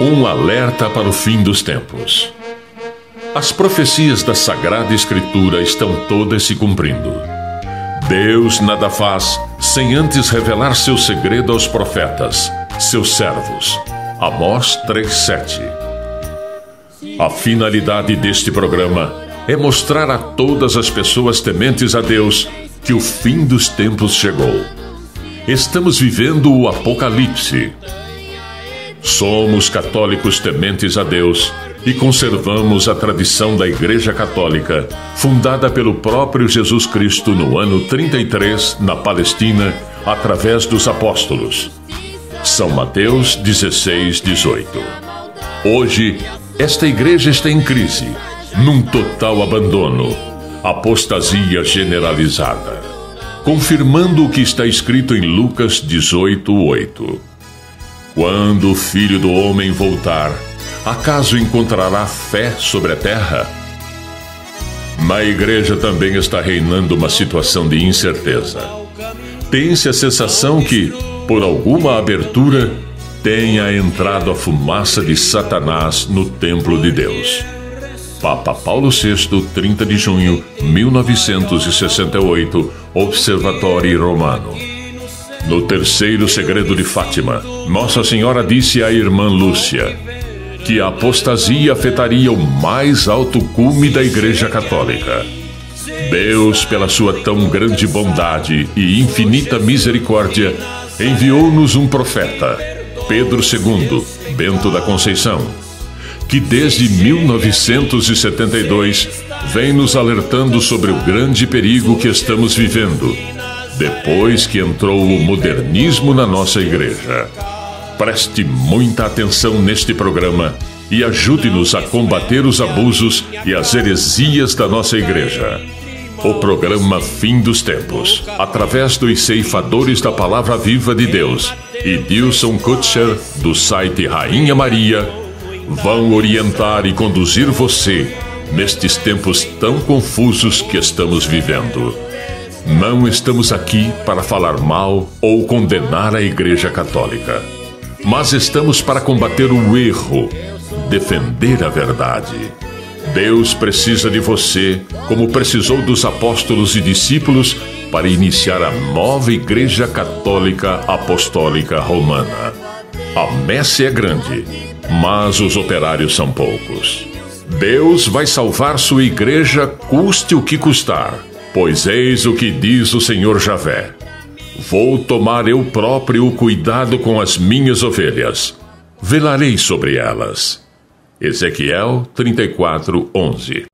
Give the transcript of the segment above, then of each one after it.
Um alerta para o fim dos tempos. As profecias da Sagrada Escritura estão todas se cumprindo. Deus nada faz sem antes revelar seu segredo aos profetas, seus servos. Amós 3:7. A finalidade deste programa é mostrar a todas as pessoas tementes a Deus que o fim dos tempos chegou. Estamos vivendo o Apocalipse. Somos católicos tementes a Deus e conservamos a tradição da Igreja Católica, fundada pelo próprio Jesus Cristo no ano 33, na Palestina, através dos apóstolos. São Mateus 16:18. Hoje, esta igreja está em crise, num total abandono, apostasia generalizada, confirmando o que está escrito em Lucas 18:8. Quando o Filho do Homem voltar, acaso encontrará fé sobre a terra? Na igreja também está reinando uma situação de incerteza. Tem-se a sensação que, por alguma abertura, tenha entrado a fumaça de Satanás no templo de Deus. Papa Paulo VI, 30 de junho, 1968, Observatório Romano. No terceiro segredo de Fátima, Nossa Senhora disse à irmã Lúcia que a apostasia afetaria o mais alto cume da Igreja Católica. Deus, pela sua tão grande bondade e infinita misericórdia, enviou-nos um profeta, Pedro II, Bento da Conceição, que desde 1972 vem nos alertando sobre o grande perigo que estamos vivendo, depois que entrou o modernismo na nossa igreja. Preste muita atenção neste programa e ajude-nos a combater os abusos e as heresias da nossa igreja. O programa Fim dos Tempos, através dos ceifadores da Palavra Viva de Deus e Dilson Kutcher, do site Rainha Maria, vão orientar e conduzir você nestes tempos tão confusos que estamos vivendo. Não estamos aqui para falar mal ou condenar a Igreja Católica, mas estamos para combater o erro, defender a verdade. Deus precisa de você, como precisou dos apóstolos e discípulos, para iniciar a nova Igreja Católica Apostólica Romana. A messe é grande, mas os operários são poucos. Deus vai salvar sua igreja, custe o que custar, pois eis o que diz o Senhor Javé: vou tomar eu próprio o cuidado com as minhas ovelhas, velarei sobre elas. Ezequiel 34:11.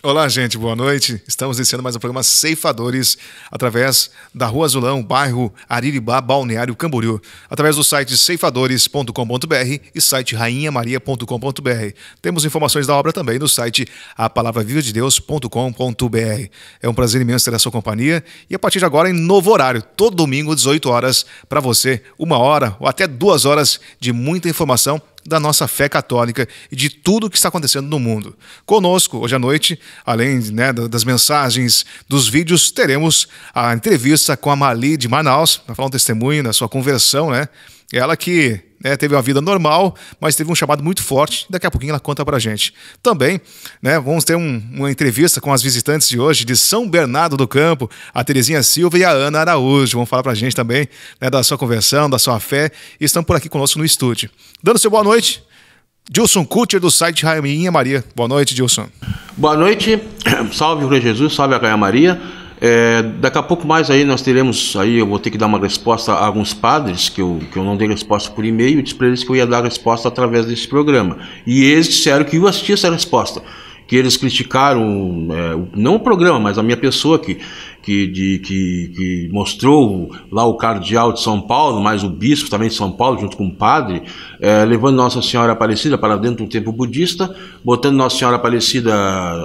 Olá, gente, boa noite. Estamos iniciando mais um programa Ceifadores, através da Rua Azulão, bairro Ariribá, Balneário Camboriú, através do site ceifadores.com.br e site rainhamaria.com.br. Temos informações da obra também no site apalavravivadedeus.com.br. É um prazer imenso ter a sua companhia e a partir de agora em novo horário, todo domingo, 18 horas, para você, 1 hora ou até 2 horas de muita informação da nossa fé católica e de tudo o que está acontecendo no mundo. Conosco, hoje à noite, além das mensagens, dos vídeos, teremos a entrevista com a Mali de Manaus, para falar um testemunho da sua conversão, né? Ela que teve uma vida normal, mas teve um chamado muito forte. Daqui a pouquinho ela conta pra gente. Também, vamos ter uma entrevista com as visitantes de hoje de São Bernardo do Campo, a Terezinha Silva e a Ana Araújo. Vão falar pra gente também da sua conversão, da sua fé, e estão por aqui conosco no estúdio. Dando seu boa noite, Dilson Kutcher, do site Rainha Maria. Boa noite, Dilson. Boa noite, salve o Rei Jesus, salve a Rainha Maria. Daqui a pouco mais aí nós teremos, aí eu vou ter que dar uma resposta a alguns padres que eu não dei resposta por e-mail, e disse para eles que eu ia dar resposta através desse programa, e eles disseram que iam assistir essa resposta, que eles criticaram não o programa, mas a minha pessoa que mostrou lá o cardeal de São Paulo, mais o bispo também de São Paulo, junto com o padre, levando Nossa Senhora Aparecida para dentro do templo budista, botando Nossa Senhora Aparecida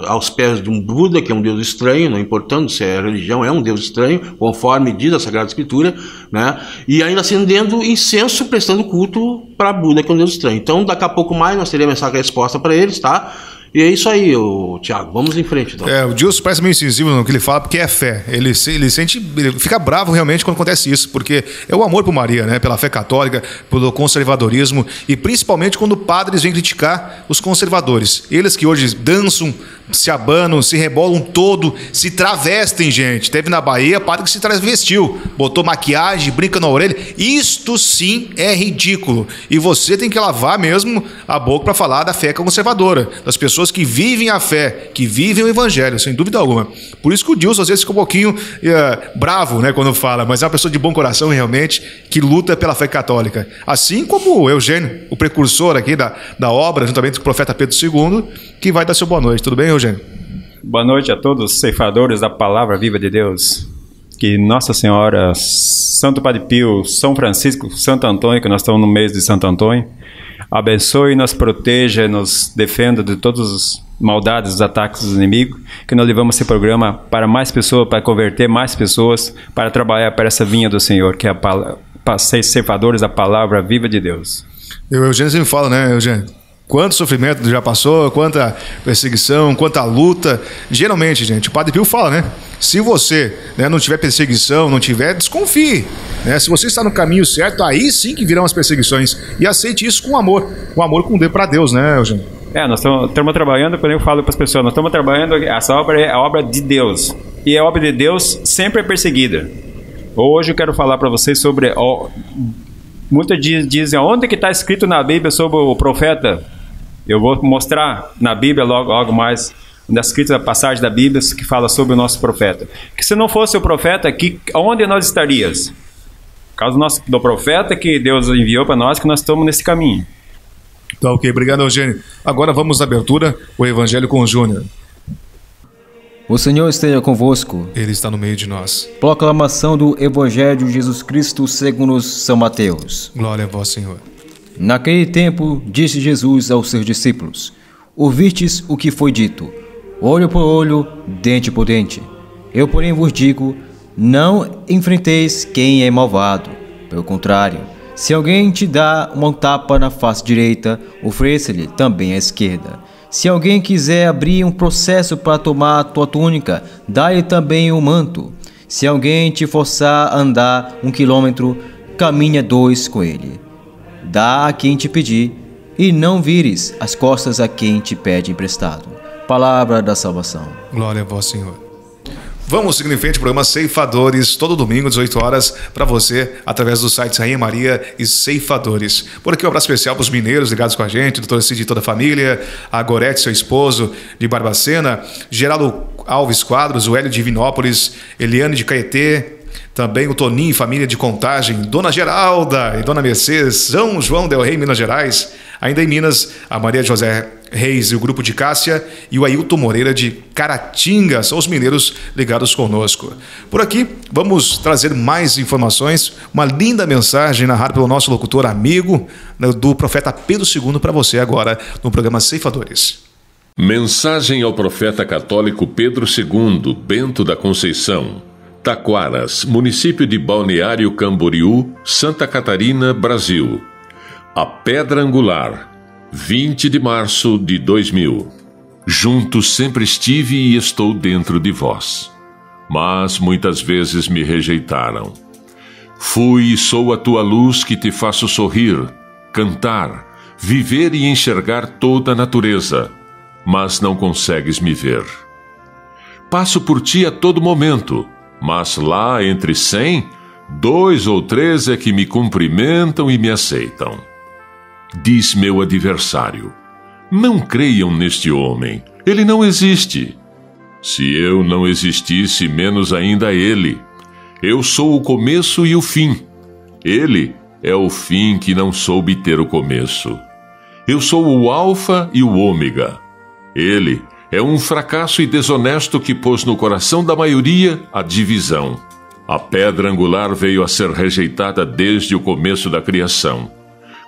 aos pés de um Buda, que é um Deus estranho, não importando se é religião, é um Deus estranho, conforme diz a Sagrada Escritura, né? E ainda acendendo incenso, prestando culto para Buda, que é um Deus estranho. Então, daqui a pouco mais, nós teremos essa resposta para eles, tá? E é isso aí, Tiago. Vamos em frente, então. O Gilson parece meio incisivo no que ele fala, porque é fé. Ele fica bravo realmente quando acontece isso, porque é o amor por Maria, né? Pela fé católica, pelo conservadorismo, e principalmente quando padres vêm criticar os conservadores. Eles que hoje dançam, se abanam, se rebolam todo, se travestem, gente. Teve na Bahia padre que se travestiu, botou maquiagem, brinca na orelha. Isto sim é ridículo. E você tem que lavar mesmo a boca para falar da fé conservadora, das pessoas que vivem a fé, que vivem o evangelho, sem dúvida alguma. Por isso que o Dilson às vezes fica um pouquinho bravo, né, quando fala, mas é uma pessoa de bom coração realmente, que luta pela fé católica. Assim como o Eugênio, o precursor aqui da obra, juntamente com o profeta Pedro II, que vai dar seu boa noite. Tudo bem, Eugênio? Boa noite a todos os ceifadores da Palavra Viva de Deus. Que Nossa Senhora, Santo Padre Pio, São Francisco, Santo Antônio, que nós estamos no mês de Santo Antônio, abençoe, nos proteja, nos defenda de todas as maldades, os ataques dos inimigos, que nós levamos esse programa para mais pessoas, para converter mais pessoas, para trabalhar para essa vinha do Senhor, que é para ser ceifadores da Palavra Viva de Deus. O Eugênio sempre fala, né, Eugênio? Quanto sofrimento já passou, quanta perseguição, quanta luta. Geralmente, gente, o Padre Pio fala, né? Se você, né, não tiver perseguição, não tiver, desconfie. Né? Se você está no caminho certo, aí sim que virão as perseguições. E aceite isso com amor. Com amor para Deus, né, Eugênio? Nós estamos trabalhando, porém eu falo para as pessoas, nós estamos trabalhando, essa obra é a obra de Deus. E a obra de Deus sempre é perseguida. Hoje eu quero falar para vocês sobre... Muitos dizem, onde que está escrito na Bíblia sobre o profeta? Eu vou mostrar na Bíblia logo mais, nas escritas, a passagem da Bíblia que fala sobre o nosso profeta. Que se não fosse o profeta, onde nós estaríamos? Por causa do profeta que Deus enviou para nós, que nós estamos nesse caminho. Tá ok, obrigado, Eugênio. Agora vamos à abertura, o Evangelho com o Júnior. O Senhor esteja convosco. Ele está no meio de nós. Proclamação do Evangelho de Jesus Cristo segundo São Mateus. Glória a vós, Senhor. Naquele tempo, disse Jesus aos seus discípulos: Ouvistes o que foi dito, olho por olho, dente por dente. Eu, porém, vos digo, não enfrenteis quem é malvado. Pelo contrário, se alguém te dá uma tapa na face direita, ofereça-lhe também a esquerda. Se alguém quiser abrir um processo para tomar a tua túnica, dá-lhe também o manto. Se alguém te forçar a andar 1 quilômetro, caminha 2 com ele. Dá a quem te pedir, e não vires as costas a quem te pede emprestado. Palavra da salvação. Glória a vós, Senhor. Vamos seguir em frente, programa Ceifadores, todo domingo, 18 horas, para você, através do site Rainha Maria e Ceifadores. Por aqui um abraço especial para os mineiros ligados com a gente, doutor Cid e toda a família, a Gorete, seu esposo, de Barbacena, Geraldo Alves Quadros, o Hélio de Vinópolis, Eliane de Caetê, também o Toninho e família de Contagem, Dona Geralda e Dona Mercedes, São João del Rei, Minas Gerais. Ainda em Minas, a Maria José Reis e o grupo de Cássia e o Ailton Moreira de Caratinga, são os mineiros ligados conosco. Por aqui, vamos trazer mais informações, uma linda mensagem narrada pelo nosso locutor amigo do profeta Pedro II para você agora no programa Ceifadores. Mensagem ao profeta católico Pedro II, Bento da Conceição, Taquaras, município de Balneário Camboriú, Santa Catarina, Brasil. A Pedra Angular, 20 de março de 2000. Junto sempre estive e estou dentro de vós, mas muitas vezes me rejeitaram. Fui e sou a tua luz que te faço sorrir, cantar, viver e enxergar toda a natureza, mas não consegues me ver. Passo por ti a todo momento, mas lá entre 100, 2 ou 3 é que me cumprimentam e me aceitam. Diz meu adversário: não creiam neste homem, ele não existe. Se eu não existisse, menos ainda ele. Eu sou o começo e o fim. Ele é o fim que não soube ter o começo. Eu sou o alfa e o ômega. Ele é um fracasso e desonesto que pôs no coração da maioria a divisão. A pedra angular veio a ser rejeitada desde o começo da criação,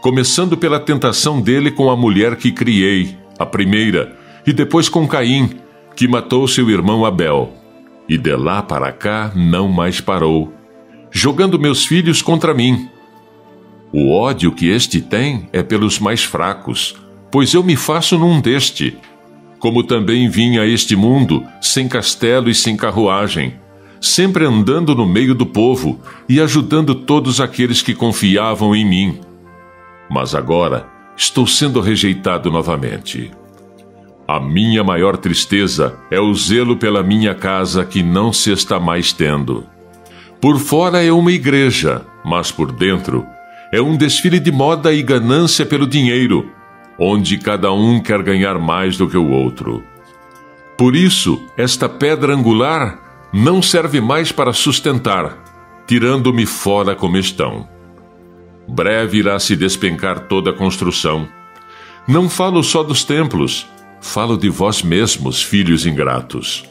começando pela tentação dele com a mulher que criei, a primeira, e depois com Caim, que matou seu irmão Abel. E de lá para cá não mais parou, jogando meus filhos contra mim. O ódio que este tem é pelos mais fracos, pois eu me faço num deste. como também vim a este mundo sem castelo e sem carruagem, sempre andando no meio do povo e ajudando todos aqueles que confiavam em mim. Mas agora estou sendo rejeitado novamente. A minha maior tristeza é o zelo pela minha casa que não se está mais tendo. Por fora é uma igreja, mas por dentro é um desfile de moda e ganância pelo dinheiro, onde cada um quer ganhar mais do que o outro. Por isso, esta pedra angular não serve mais para sustentar, tirando-me fora como estão. Breve irá se despencar toda a construção. Não falo só dos templos, falo de vós mesmos, filhos ingratos.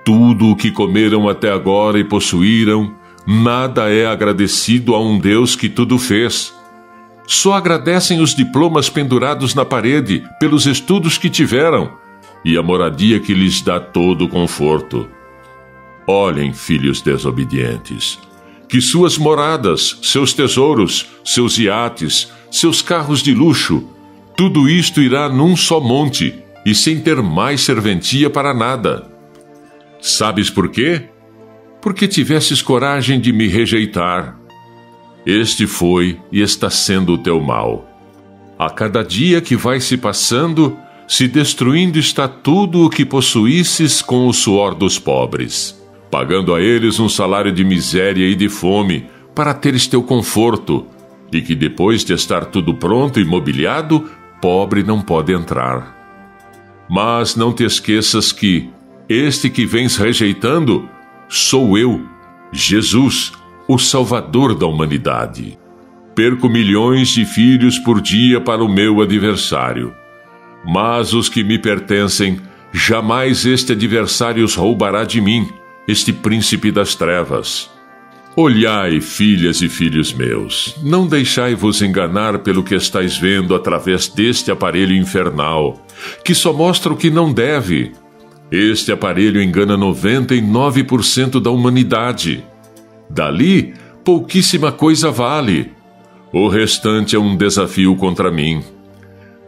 Tudo o que comeram até agora e possuíram, nada é agradecido a um Deus que tudo fez. Só agradecem os diplomas pendurados na parede pelos estudos que tiveram e a moradia que lhes dá todo o conforto. Olhem, filhos desobedientes, que suas moradas, seus tesouros, seus iates, seus carros de luxo, tudo isto irá num só monte e sem ter mais serventia para nada. Sabes por quê? Porque tivesses coragem de me rejeitar. Este foi e está sendo o teu mal. A cada dia que vai se passando, se destruindo está tudo o que possuísses com o suor dos pobres, pagando a eles um salário de miséria e de fome, para teres teu conforto, e que depois de estar tudo pronto e mobiliado, pobre não pode entrar. Mas não te esqueças que este que vens rejeitando sou eu, Jesus, o Salvador da humanidade. Perco milhões de filhos por dia para o meu adversário. Mas os que me pertencem, jamais este adversário os roubará de mim, este príncipe das trevas. Olhai, filhas e filhos meus, não deixai-vos enganar pelo que estáis vendo através deste aparelho infernal, que só mostra o que não deve. Este aparelho engana 99% da humanidade. Dali, pouquíssima coisa vale. O restante é um desafio contra mim.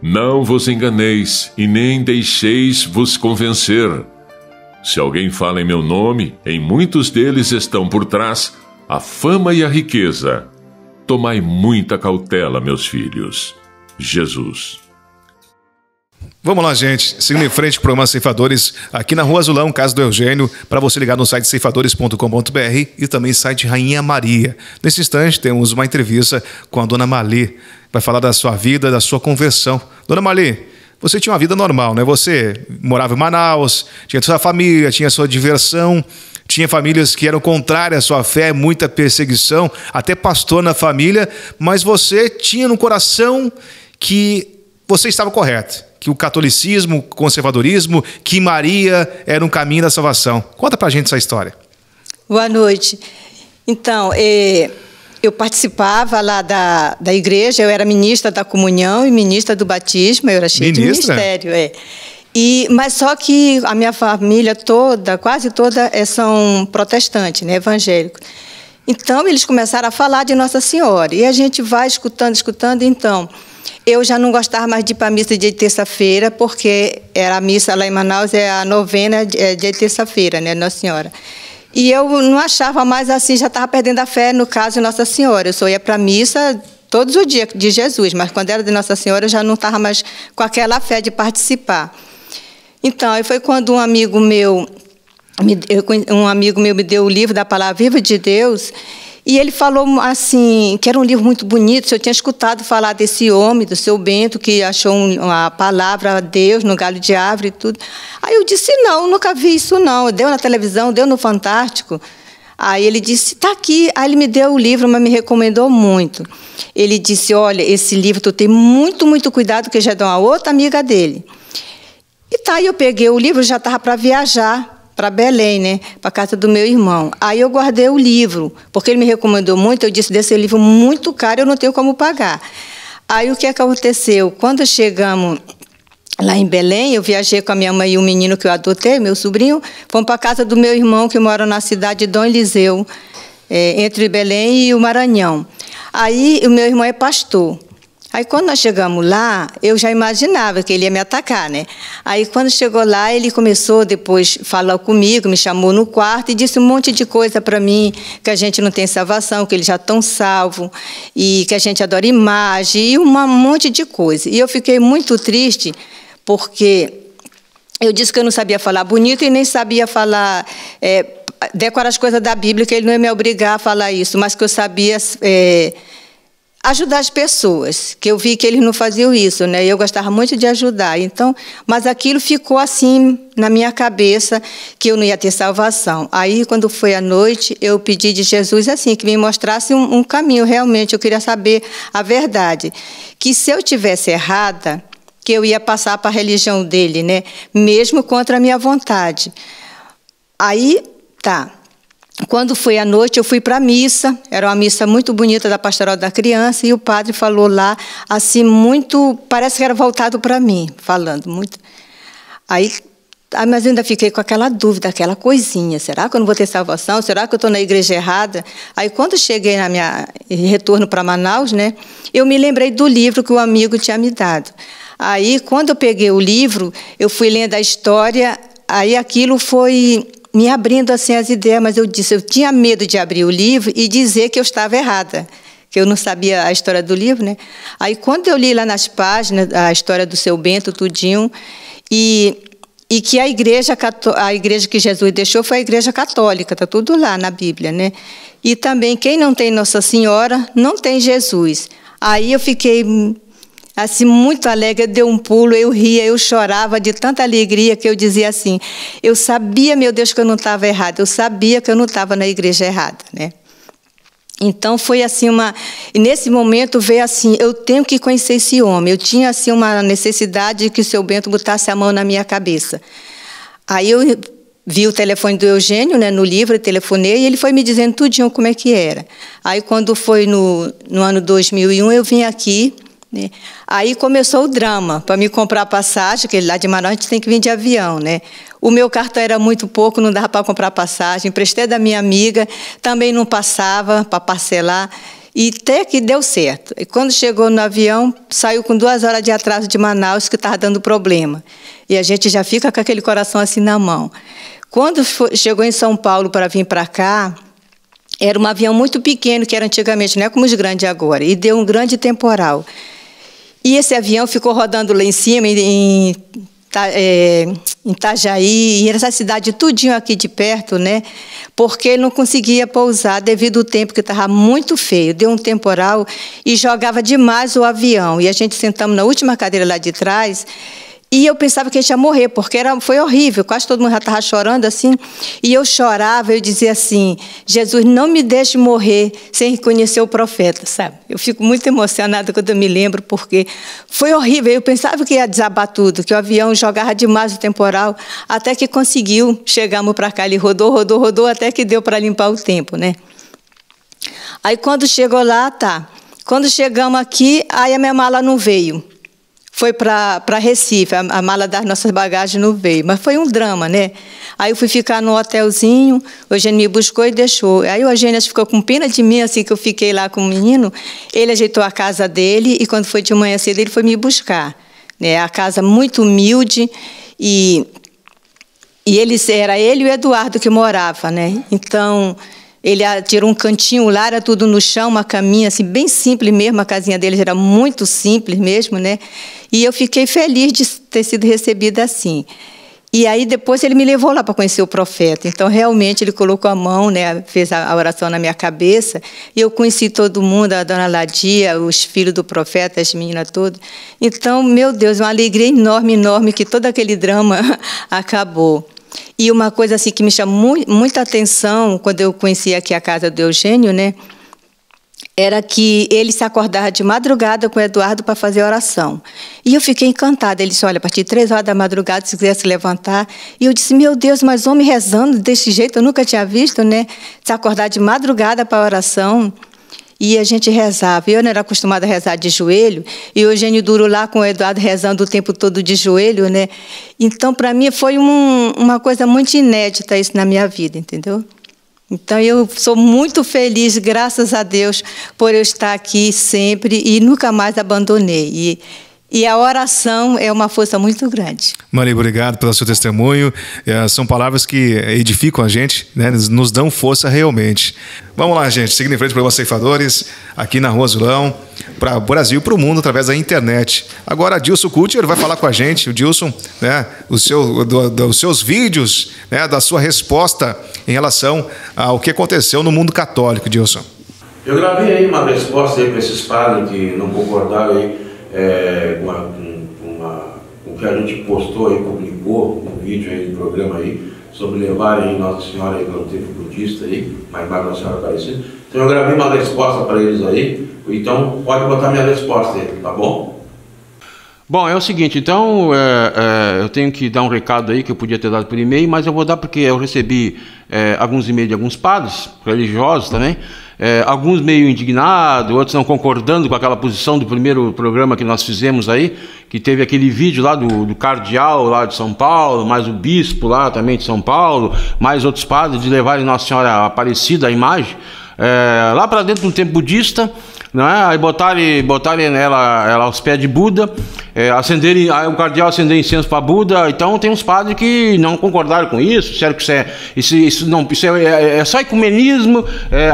Não vos enganeis e nem deixeis vos convencer. Se alguém fala em meu nome, em muitos deles estão por trás a fama e a riqueza. Tomai muita cautela, meus filhos. Jesus. Vamos lá, gente. Seguindo em frente, programa Ceifadores, aqui na Rua Azulão, casa do Eugênio, para você ligar no site ceifadores.com.br e também site Rainha Maria. Nesse instante, temos uma entrevista com a Dona Mali. Vai falar da sua vida, da sua conversão. Dona Mali, você tinha uma vida normal, né? Você morava em Manaus, tinha sua família, tinha sua diversão, tinha famílias que eram contrárias à sua fé, muita perseguição, até pastor na família, mas você tinha no coração que você estava correto, que o catolicismo, o conservadorismo, que Maria era um caminho da salvação. Conta pra gente essa história. Boa noite. Então, eu participava lá da igreja, eu era ministra da comunhão e ministra do batismo, eu era cheia de ministério. Mas só que a minha família toda, quase toda, são protestantes, né, evangélicos. Então, eles começaram a falar de Nossa Senhora. E a gente vai escutando, então. Eu já não gostava mais de ir para a missa de terça-feira, porque era a missa lá em Manaus, é a novena de terça-feira, né, Nossa Senhora. E eu não achava mais assim, já estava perdendo a fé, no caso de Nossa Senhora. Eu só ia para a missa todos os dias de Jesus, mas quando era de Nossa Senhora, eu já não estava mais com aquela fé de participar. Então, aí foi quando um amigo meu me deu o livro da Palavra Viva de Deus, e ele falou assim, que era um livro muito bonito. Eu tinha escutado falar desse homem, do seu Bento, que achou a palavra a Deus no galho de árvore e tudo. Aí eu disse, não, nunca vi isso não. Deu na televisão, deu no Fantástico. Aí ele disse, está aqui. Aí ele me deu o livro, mas me recomendou muito. Ele disse, olha, esse livro tu tem muito, muito cuidado, que já deu uma outra amiga dele. E tá, eu peguei o livro, já estava para viajar para Belém, né, para a casa do meu irmão. Aí eu guardei o livro, porque ele me recomendou muito. Eu disse, desse livro muito caro, eu não tenho como pagar. Aí o que aconteceu? Quando chegamos lá em Belém, eu viajei com a minha mãe e o menino que eu adotei, meu sobrinho, fomos para a casa do meu irmão, que mora na cidade de Dom Eliseu, entre Belém e o Maranhão. Aí o meu irmão é pastor. Aí quando nós chegamos lá, eu já imaginava que ele ia me atacar, né? Aí quando chegou lá, ele começou depois a falar comigo, me chamou no quarto e disse um monte de coisa para mim, que a gente não tem salvação, que eles já estão salvos, e que a gente adora imagem, e um monte de coisa. E eu fiquei muito triste, porque eu disse que eu não sabia falar bonito e nem sabia falar, decorar as coisas da Bíblia, que ele não ia me obrigar a falar isso, mas que eu sabia... ajudar as pessoas, que eu vi que eles não faziam isso, né? Eu gostava muito de ajudar. Então, mas aquilo ficou assim na minha cabeça, que eu não ia ter salvação. Aí, quando foi à noite, eu pedi de Jesus assim, que me mostrasse um caminho. Realmente, eu queria saber a verdade. Que se eu tivesse errada, que eu ia passar para a religião dele, né? Mesmo contra a minha vontade. Aí, tá. Quando foi à noite, eu fui para a missa, era uma missa muito bonita da Pastoral da Criança, e o padre falou lá, assim, muito, parece que era voltado para mim, falando muito. Aí, mas eu ainda fiquei com aquela dúvida, aquela coisinha, será que eu não vou ter salvação? Será que eu estou na igreja errada? Aí, quando cheguei na minha retorno para Manaus, né, eu me lembrei do livro que o amigo tinha me dado. Aí, quando eu peguei o livro, eu fui lendo a história, aí aquilo foi... me abrindo assim as ideias, mas eu tinha medo de abrir o livro e dizer que eu estava errada, que eu não sabia a história do livro, né? Aí, quando eu li lá nas páginas a história do seu Bento, tudinho, e que a igreja que Jesus deixou foi a igreja católica, está tudo lá na Bíblia, né? E também, quem não tem Nossa Senhora, não tem Jesus. Aí eu fiquei... assim, muito alegre, eu dei um pulo, eu ria, eu chorava de tanta alegria que eu dizia assim, eu sabia, meu Deus, que eu não estava errada, eu sabia que eu não estava na igreja errada, né? Então, foi assim e nesse momento veio assim, eu tenho que conhecer esse homem, eu tinha assim uma necessidade de que o seu Bento botasse a mão na minha cabeça. Aí eu vi o telefone do Eugênio, né, no livro, eu telefonei, e ele foi me dizendo tudinho como é que era. Aí, quando foi no ano 2001, eu vim aqui, né? Aí começou o drama, para me comprar passagem, porque lá de Manaus a gente tem que vir de avião, né? O meu cartão era muito pouco, não dava para comprar passagem, emprestei da minha amiga, também não passava para parcelar, e até que deu certo. E quando chegou no avião, saiu com 2 horas de atraso de Manaus, que estava dando problema. E a gente já fica com aquele coração assim na mão. Quando chegou em São Paulo para vir para cá, era um avião muito pequeno, que era antigamente, não é como os grandes agora, e deu um grande temporal. E esse avião ficou rodando lá em cima, em Itajaí, e essa cidade tudinho aqui de perto, né? Porque não conseguia pousar devido ao tempo que estava muito feio. Deu um temporal e jogava demais o avião. E a gente sentamos na última cadeira lá de trás. E eu pensava que a gente ia morrer, porque foi horrível, quase todo mundo já estava chorando assim. E eu chorava, eu dizia assim, Jesus, não me deixe morrer sem reconhecer o profeta, sabe? Eu fico muito emocionada quando eu me lembro, porque foi horrível. Eu pensava que ia desabar tudo, que o avião jogava demais o temporal, até que conseguiu, chegamos para cá, ele rodou, até que deu para limpar o tempo, né? Aí quando chegou lá, tá. Quando chegamos aqui, aí a minha mala não veio. Foi para Recife, a mala das nossas bagagens não veio. Mas foi um drama, né? Aí eu fui ficar no hotelzinho, o Eugênio me buscou e deixou. Aí o Eugênio ficou com pena de mim, assim, que eu fiquei lá com o menino. Ele ajeitou a casa dele e, quando foi de manhã cedo, ele foi me buscar. Né? A casa muito humilde e era ele e o Eduardo que morava, né? Então... ele tirou um cantinho lá, era tudo no chão, uma caminha assim, bem simples mesmo, a casinha deles era muito simples mesmo, né? E eu fiquei feliz de ter sido recebida assim. E aí depois ele me levou lá para conhecer o profeta. Então, realmente, ele colocou a mão, né, fez a oração na minha cabeça, e eu conheci todo mundo, a dona Ladia, os filhos do profeta, as meninas todas. Então, meu Deus, uma alegria enorme, enorme, que todo aquele drama acabou. E uma coisa assim que me chamou muita atenção quando eu conheci aqui a casa do Eugênio, né, era que ele se acordava de madrugada com o Eduardo para fazer oração. E eu fiquei encantada. Ele disse, olha, a partir de 3 horas da madrugada, se quiser se levantar. E eu disse, meu Deus, mas homem rezando desse jeito, eu nunca tinha visto, né? Se acordar de madrugada para a oração. E a gente rezava. Eu não era acostumada a rezar de joelho, e o Eugênio duro lá com o Eduardo rezando o tempo todo de joelho, né? Então, para mim, foi uma coisa muito inédita isso na minha vida, entendeu? Então, eu sou muito feliz, graças a Deus, por eu estar aqui sempre e nunca mais abandonei. E a oração é uma força muito grande. Mari, obrigado pelo seu testemunho. São palavras que edificam a gente, né? Nos dão força realmente. Vamos lá, gente. Seguindo em frente para os ceifadores, aqui na Rua Azulão, para o Brasil e para o mundo, através da internet. Agora, Dilson Kutcher vai falar com a gente. O Dilson, né? Dos seus vídeos, né? Da sua resposta em relação ao que aconteceu no mundo católico, Dilson. Eu gravei aí uma resposta aí para esses padres que não concordaram aí com o que a gente postou aí, publicou um vídeo aí do programa aí, sobre levarem Nossa Senhora aí para o templo budista aí, mais Nossa Senhora Aparecida. Então eu gravei uma resposta para eles aí, então pode botar minha resposta aí, tá bom? Bom, é o seguinte, então eu tenho que dar um recado aí que eu podia ter dado por e-mail, mas eu vou dar porque eu recebi alguns e-mails de alguns padres, religiosos também, alguns meio indignados, outros não concordando com aquela posição do primeiro programa que nós fizemos aí, que teve aquele vídeo lá do cardeal lá de São Paulo, mais o bispo lá também de São Paulo, mais outros padres de levarem Nossa Senhora Aparecida, a imagem, lá para dentro de um templo budista, né? Aí botarem ela aos pés de Buda, acenderem, aí o cardeal acender incenso para Buda. Então tem uns padres que não concordaram com isso, disseram que isso é só ecumenismo,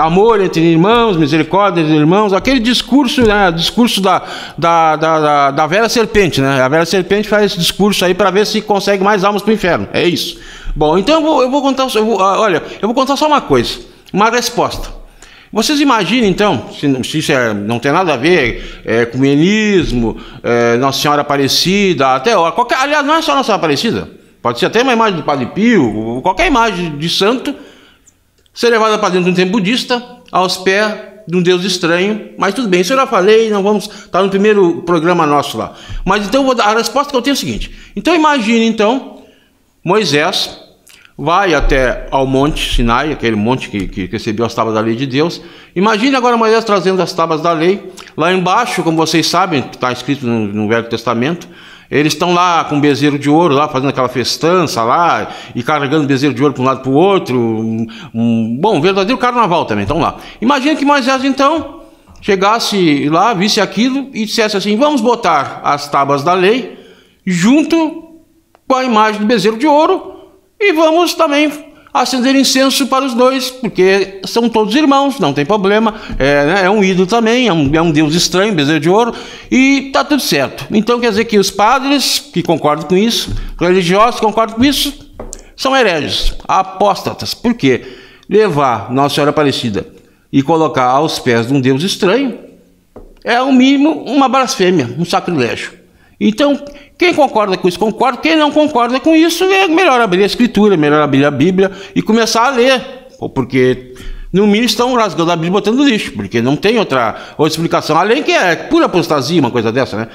amor entre irmãos, misericórdia entre irmãos, aquele discurso, né? Discurso da velha serpente, né? A velha serpente faz esse discurso aí para ver se consegue mais almas para o inferno, é isso. Bom, então eu vou contar só uma coisa, uma resposta. Vocês imaginem, então, se isso não tem nada a ver com ecumenismo, Nossa Senhora Aparecida, aliás, não é só Nossa Senhora Aparecida, pode ser até uma imagem do Padre Pio, qualquer imagem de santo, ser levada para dentro de um templo budista, aos pés de um Deus estranho, mas tudo bem, isso eu já falei, não vamos estar no primeiro programa nosso lá. Mas então a resposta que eu tenho é a seguinte, então imagine, então, Moisés vai até ao Monte Sinai, aquele monte que recebeu as tábuas da lei de Deus. Imagine agora Moisés trazendo as tábuas da lei. Lá embaixo, como vocês sabem, está escrito no Velho Testamento, eles estão lá com bezerro de ouro, lá fazendo aquela festança lá, e carregando bezerro de ouro para um lado para o outro. Bom, um verdadeiro carnaval também, estão lá. Imagine que Moisés, então, chegasse lá, visse aquilo e dissesse assim, vamos botar as tábuas da lei junto com a imagem do bezerro de ouro, e vamos também acender incenso para os dois, porque são todos irmãos, não tem problema, é um ídolo também, é um Deus estranho, bezerro de ouro, e está tudo certo. Então quer dizer que os padres que concordam com isso, religiosos que concordam com isso, são hereges, apóstatas. Por quê? Levar Nossa Senhora Aparecida e colocar aos pés de um Deus estranho é, ao mínimo, uma blasfêmia, um sacrilégio. Então, quem concorda com isso, concorda. Quem não concorda com isso, é melhor abrir a Escritura, melhor abrir a Bíblia e começar a ler. Porque, no mínimo, estão rasgando a Bíblia e botando no lixo, porque não tem outra explicação, além que é pura apostasia, uma coisa dessa, né?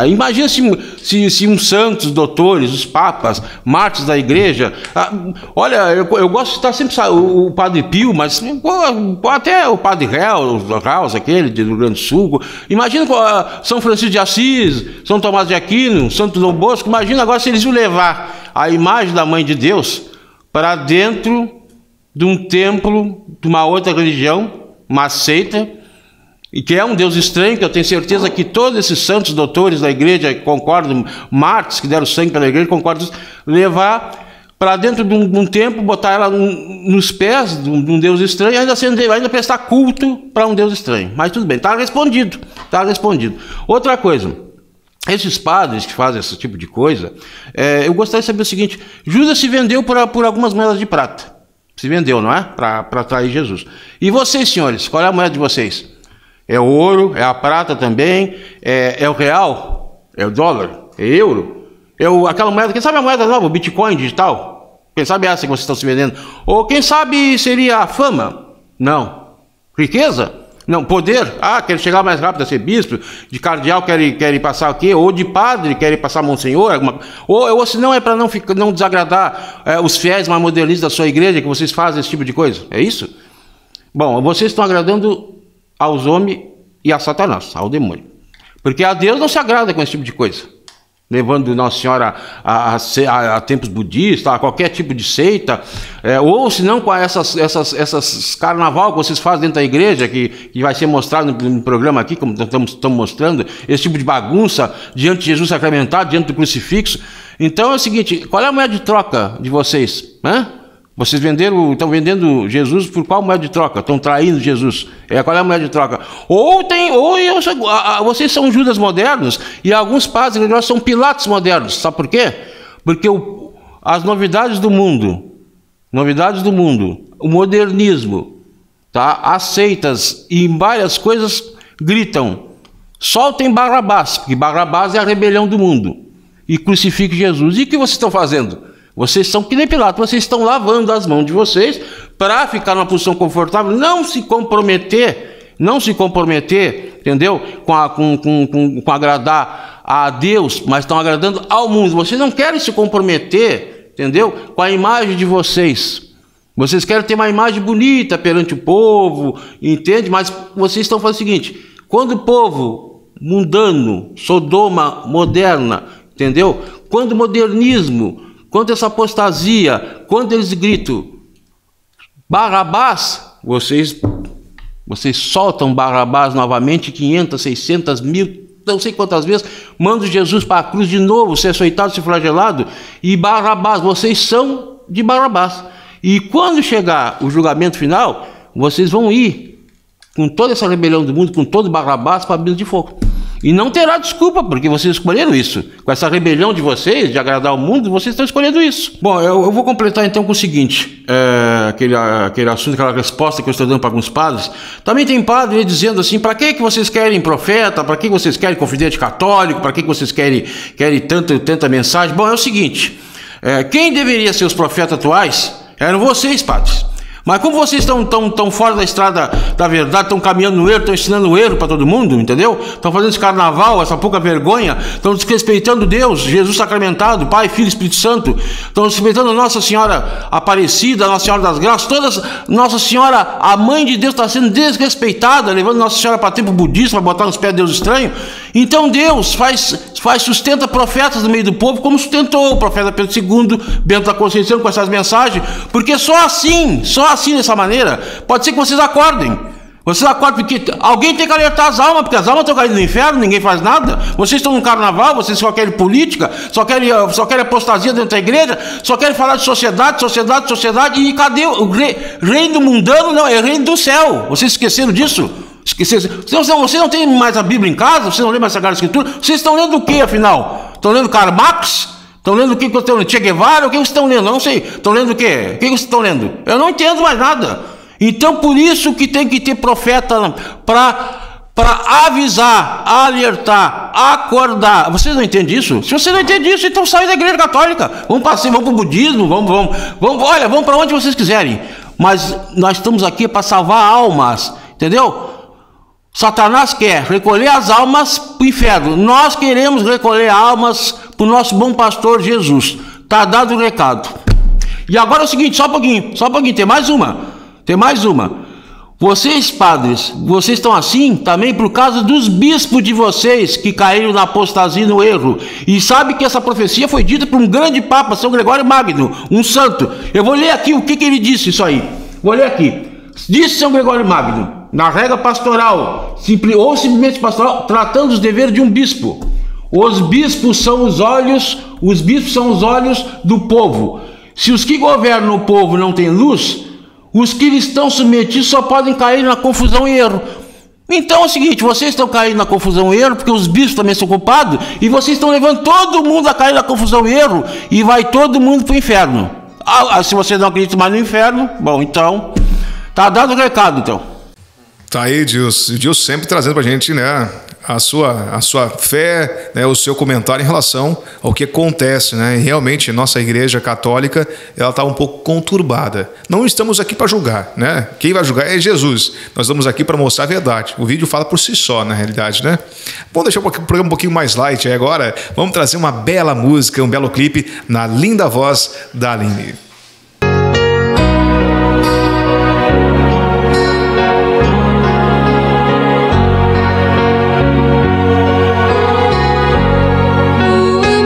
Imagina se uns santos, doutores, os papas, mártires da igreja... olha, eu gosto de citar sempre o Padre Pio, mas até o Padre Raus, aquele do Rio Grande do Sul. Imagina São Francisco de Assis, São Tomás de Aquino, Santo Dom Bosco. Imagina agora se eles iam levar a imagem da Mãe de Deus para dentro de um templo de uma outra religião, uma seita, e que é um Deus estranho, que eu tenho certeza que todos esses santos doutores da igreja concordam, mártires que deram sangue pela igreja, concordam, levar para dentro de um templo, botar ela nos pés de um Deus estranho e ainda prestar culto para um Deus estranho. Mas tudo bem, está respondido, está respondido. Outra coisa, esses padres que fazem esse tipo de coisa, eu gostaria de saber o seguinte, Judas se vendeu por algumas moedas de prata. Se vendeu, não é? Para atrair Jesus. E vocês, senhores, qual é a moeda de vocês? É o ouro? É a prata também? É o real? É o dólar? É euro? Aquela moeda, quem sabe a moeda nova, o Bitcoin digital? Quem sabe essa que vocês estão se vendendo? Ou quem sabe seria a fama? Não. Riqueza? Não. Poder? Quer chegar mais rápido a ser bispo, de cardeal quer passar o quê? Ou de padre quer passar monsenhor, ou se não é para não desagradar os fiéis mais modernistas da sua igreja que vocês fazem esse tipo de coisa, é isso? Bom, vocês estão agradando aos homens e a Satanás, ao demônio, porque a Deus não se agrada com esse tipo de coisa. levando Nossa Senhora a templos budistas, a qualquer tipo de seita, ou se não com essas carnaval que vocês fazem dentro da igreja, que vai ser mostrado no programa aqui, como estamos mostrando, esse tipo de bagunça diante de Jesus sacramentado, diante do crucifixo. Então é o seguinte, qual é a moeda de troca de vocês? Vocês estão vendendo Jesus por qual moeda de troca? Estão traindo Jesus. Qual é a moeda de troca? Vocês são Judas modernos e alguns padres religiosos são Pilatos modernos. Sabe por quê? Porque as novidades do mundo, o modernismo, tá? As seitas e várias coisas gritam: soltem Barrabás, porque Barrabás é a rebelião do mundo, e crucifique Jesus. E o que vocês estão fazendo? Vocês são que nem Pilatos, vocês estão lavando as mãos de vocês para ficar numa posição confortável, não se comprometer, entendeu? Com agradar a Deus, mas estão agradando ao mundo. Vocês não querem se comprometer, entendeu? Com a imagem de vocês. Vocês querem ter uma imagem bonita perante o povo, entende? Mas vocês estão fazendo o seguinte: quando o povo mundano, Sodoma moderna, entendeu? Quando o modernismo, quando essa apostasia, quando eles gritam Barrabás, vocês soltam Barrabás novamente, 500, 600, 1000, não sei quantas vezes, mandam Jesus para a cruz de novo, ser açoitado, ser flagelado, e Barrabás, vocês são de Barrabás. E quando chegar o julgamento final, vocês vão ir com toda essa rebelião do mundo, com todo Barrabás, para a abismo de fogo. E não terá desculpa, porque vocês escolheram isso. Com essa rebelião de vocês, de agradar ao mundo, vocês estão escolhendo isso. Bom, eu vou completar então com o seguinte, aquele assunto, aquela resposta que eu estou dando para alguns padres. Também tem padre dizendo assim: para que vocês querem profeta? Para que vocês querem confidente católico? Para que vocês querem tanta mensagem? Bom, é o seguinte, quem deveria ser os profetas atuais eram vocês, padres. Mas como vocês estão fora da estrada da verdade, estão caminhando no erro, estão ensinando o erro para todo mundo, entendeu? Estão fazendo esse carnaval, essa pouca vergonha, estão desrespeitando Deus, Jesus sacramentado, Pai, Filho e Espírito Santo, estão desrespeitando Nossa Senhora Aparecida, Nossa Senhora das Graças, todas, Nossa Senhora, a Mãe de Deus, está sendo desrespeitada, levando Nossa Senhora para templo budista, para botar nos pés de Deus estranho. Então Deus sustenta profetas no meio do povo, como sustentou o profeta Pedro II, Bento da Conceição, com essas mensagens, porque só assim, dessa maneira, pode ser que vocês acordem. Vocês acordam porque alguém tem que alertar as almas, porque as almas estão caindo no inferno, ninguém faz nada. Vocês estão no carnaval, vocês só querem política, só querem apostasia dentro da igreja, só querem falar de sociedade, e cadê o reino mundano? Não, é o reino do céu. Vocês esqueceram disso? Vocês não têm mais a Bíblia em casa, vocês não lêem mais a Sagrada Escritura, vocês estão lendo o que afinal? Estão lendo Karl Marx? Estão lendo o que vocês estão lendo? Che Guevara? O que vocês estão lendo? Eu não sei. Estão lendo o quê? O que vocês estão lendo? Eu não entendo mais nada. Então por isso que tem que ter profeta para avisar, alertar, acordar. Vocês não entendem isso? Se você não entende isso, então sai da igreja católica. Vamos para o budismo, vamos para onde vocês quiserem. Mas nós estamos aqui para salvar almas, entendeu? Satanás quer recolher as almas para o inferno. Nós queremos recolher almas para o nosso bom pastor Jesus. Está dado o recado. E agora é o seguinte, só um pouquinho, tem mais uma. Vocês, padres, vocês estão assim também por causa dos bispos de vocês que caíram na apostasia e no erro. E sabe que essa profecia foi dita por um grande papa, São Gregório Magno, um santo. Eu vou ler aqui o que ele disse isso aí. Vou ler aqui. Disse São Gregório Magno, na regra pastoral, ou simplesmente pastoral, tratando os deveres de um bispo. Os bispos são os olhos do povo. Se os que governam o povo não têm luz, os que lhes estão submetidos só podem cair na confusão e erro. Então é o seguinte, vocês estão caindo na confusão e erro, porque os bispos também são culpados, e vocês estão levando todo mundo a cair na confusão e erro, e vai todo mundo para o inferno. Se você não acredita mais no inferno, bom, então, tá dado o recado, então. Tá aí, Deus sempre trazendo pra gente, né, a sua fé, né, o seu comentário em relação ao que acontece, né? E realmente, nossa igreja católica, ela está um pouco conturbada. Não estamos aqui para julgar, né? Quem vai julgar é Jesus. Nós estamos aqui para mostrar a verdade. O vídeo fala por si só, na realidade, né? Vamos deixar o programa um pouquinho mais light aí agora. Vamos trazer uma bela música, um belo clipe na linda voz da Aline. O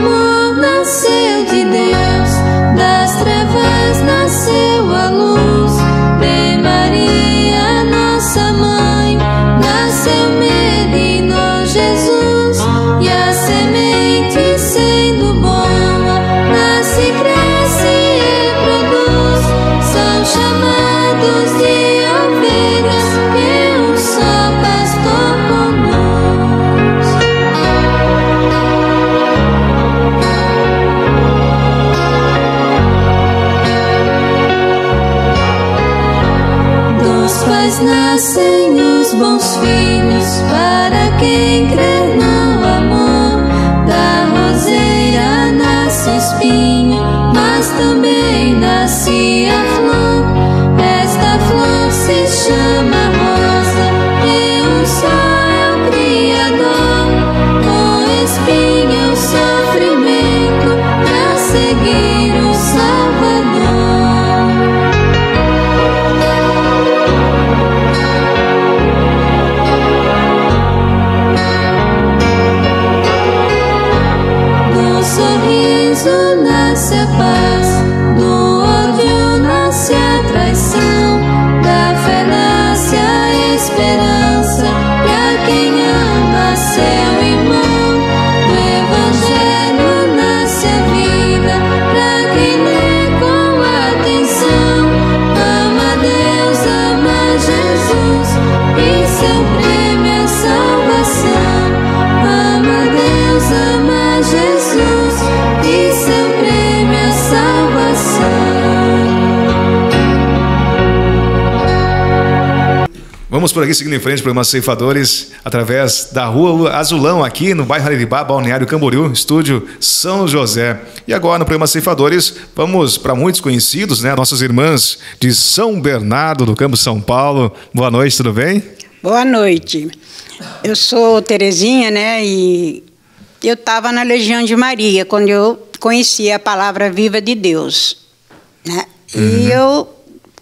nascem os bons filhos para quem crer no amor. Da roseira nasce espinho, mas também nasce a flor. Esta flor se chama rosa, e um só é o Criador. O espinho é o sofrimento para seguir o Salvador. Do sorriso nasce a paz, do ódio nasce a traição, da fé nasce a esperança pra quem ama seu irmão. Do evangelho nasce a vida pra quem lê com atenção. Ama Deus, ama Jesus, e seu prêmio é salvação. Ama Deus, ama Jesus, e seu prêmio é salvação. Vamos por aqui seguindo em frente para programa Ceifadores, através da Rua Azulão, aqui no bairro Araribá, Balneário Camboriú, estúdio São José. E agora no programa Ceifadores, vamos para muitos conhecidos, né? Nossas irmãs de São Bernardo, do Campo São Paulo. Boa noite, tudo bem? Boa noite. Eu sou Terezinha, né? E eu estava na Legião de Maria, quando eu conheci a palavra viva de Deus, né? E eu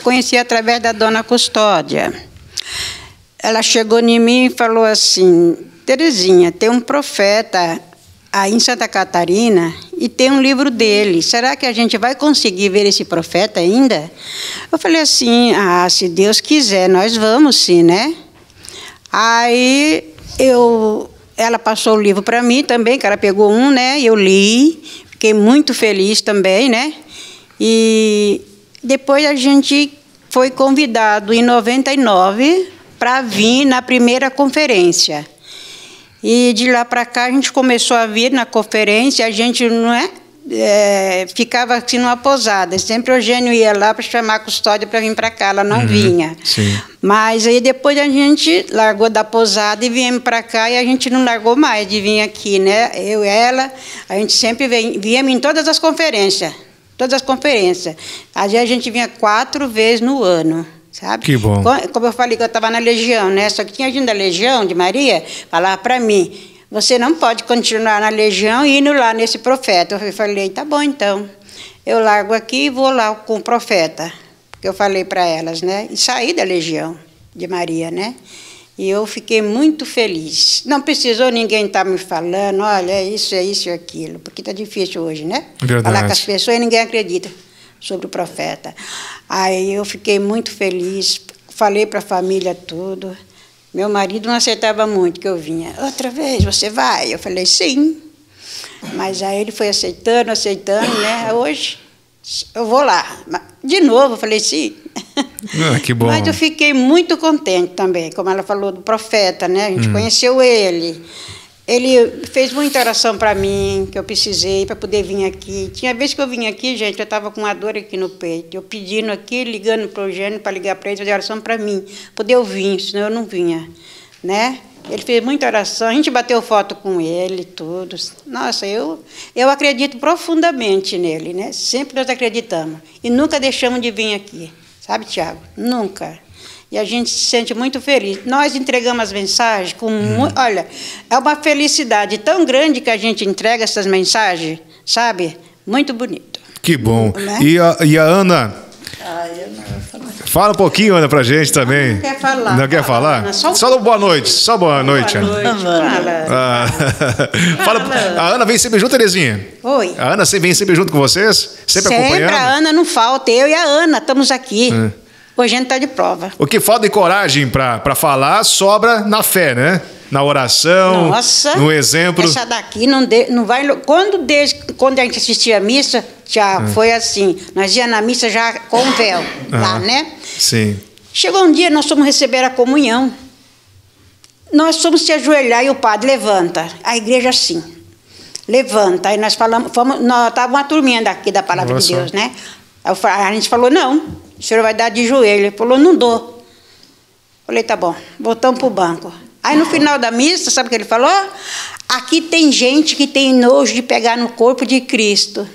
conheci através da Dona Custódia. Ela chegou em mim e falou assim: Terezinha, tem um profeta aí em Santa Catarina e tem um livro dele. Será que a gente vai conseguir ver esse profeta ainda? Eu falei assim: ah, se Deus quiser, nós vamos sim, né? Aí ela passou o livro para mim também, que ela pegou um, né? Eu li, fiquei muito feliz também, né? E depois a gente foi convidado em 99 para vir na primeira conferência. E de lá para cá a gente começou a vir na conferência, a gente ficava assim numa posada. Sempre o Eugênio ia lá para chamar a Custódia para vir para cá, ela não vinha. Sim. Mas aí depois a gente largou da posada e viemos para cá, e a gente não largou mais de vir aqui, né? Eu e ela, a gente sempre viemos em todas as conferências. Todas as conferências. Às vezes a gente vinha 4 vezes no ano, sabe? Que bom. Como eu falei que eu estava na Legião, né? Só que tinha gente da Legião, de Maria, falava para mim: você não pode continuar na Legião e indo lá nesse profeta. Eu falei: tá bom, então. Eu largo aqui e vou lá com o profeta. Que eu falei para elas, né? E saí da Legião de Maria, né? E eu fiquei muito feliz. Não precisou ninguém estar me falando: olha, é isso e aquilo. Porque está difícil hoje, né? Verdade. Falar com as pessoas e ninguém acredita sobre o profeta. Aí eu fiquei muito feliz. Falei para a família tudo. Meu marido não aceitava muito que eu vinha. Outra vez, você vai? Eu falei: sim. Mas aí ele foi aceitando, né? Hoje eu vou lá. De novo, eu falei: sim. Ah, que bom. Mas eu fiquei muito contente também, como ela falou do profeta, né? A gente conheceu ele. Ele fez muita oração para mim, que eu precisei para poder vir aqui. Tinha vez que eu vim aqui, gente, eu estava com uma dor aqui no peito. Eu pedindo aqui, ligando para o Eugênio para ligar para ele, fazer oração para mim, poder eu vir, senão eu não vinha, né? Ele fez muita oração, a gente bateu foto com ele, tudo. Nossa, eu acredito profundamente nele, né? Sempre nós acreditamos. E nunca deixamos de vir aqui, sabe, Tiago? Nunca. E a gente se sente muito feliz. Nós entregamos as mensagens com... Olha, é uma felicidade tão grande que a gente entrega essas mensagens, sabe? Muito bonito. Que bom. Né? E a Ana? Fala um pouquinho, Ana, pra gente também. Não quer falar. Não quer falar? Ana, só boa noite. Só boa noite, Ana. Fala. A Ana vem sempre junto, Terezinha? Oi. A Ana vem sempre junto com vocês? Sempre acompanhando? A Ana não falta. Eu e a Ana estamos aqui. Hoje a gente está de prova. O que falta de coragem para falar sobra na fé, né? Na oração, nossa, no exemplo. Essa daqui não vai... Quando a gente assistia a missa, já foi assim. Nós íamos na missa já com o véu, lá, né? Sim. Chegou um dia, nós fomos receber a comunhão. Nós fomos se ajoelhar e o padre levanta. A igreja assim. Levanta. Aí nós falamos... Estava uma turminha daqui da Palavra de Deus, né? A gente falou: não, o senhor vai dar de joelho. Ele falou: não dou. Falei, tá bom, voltamos pro banco. Aí no final da missa, sabe o que ele falou? Aqui tem gente que tem nojo de pegar no corpo de Cristo.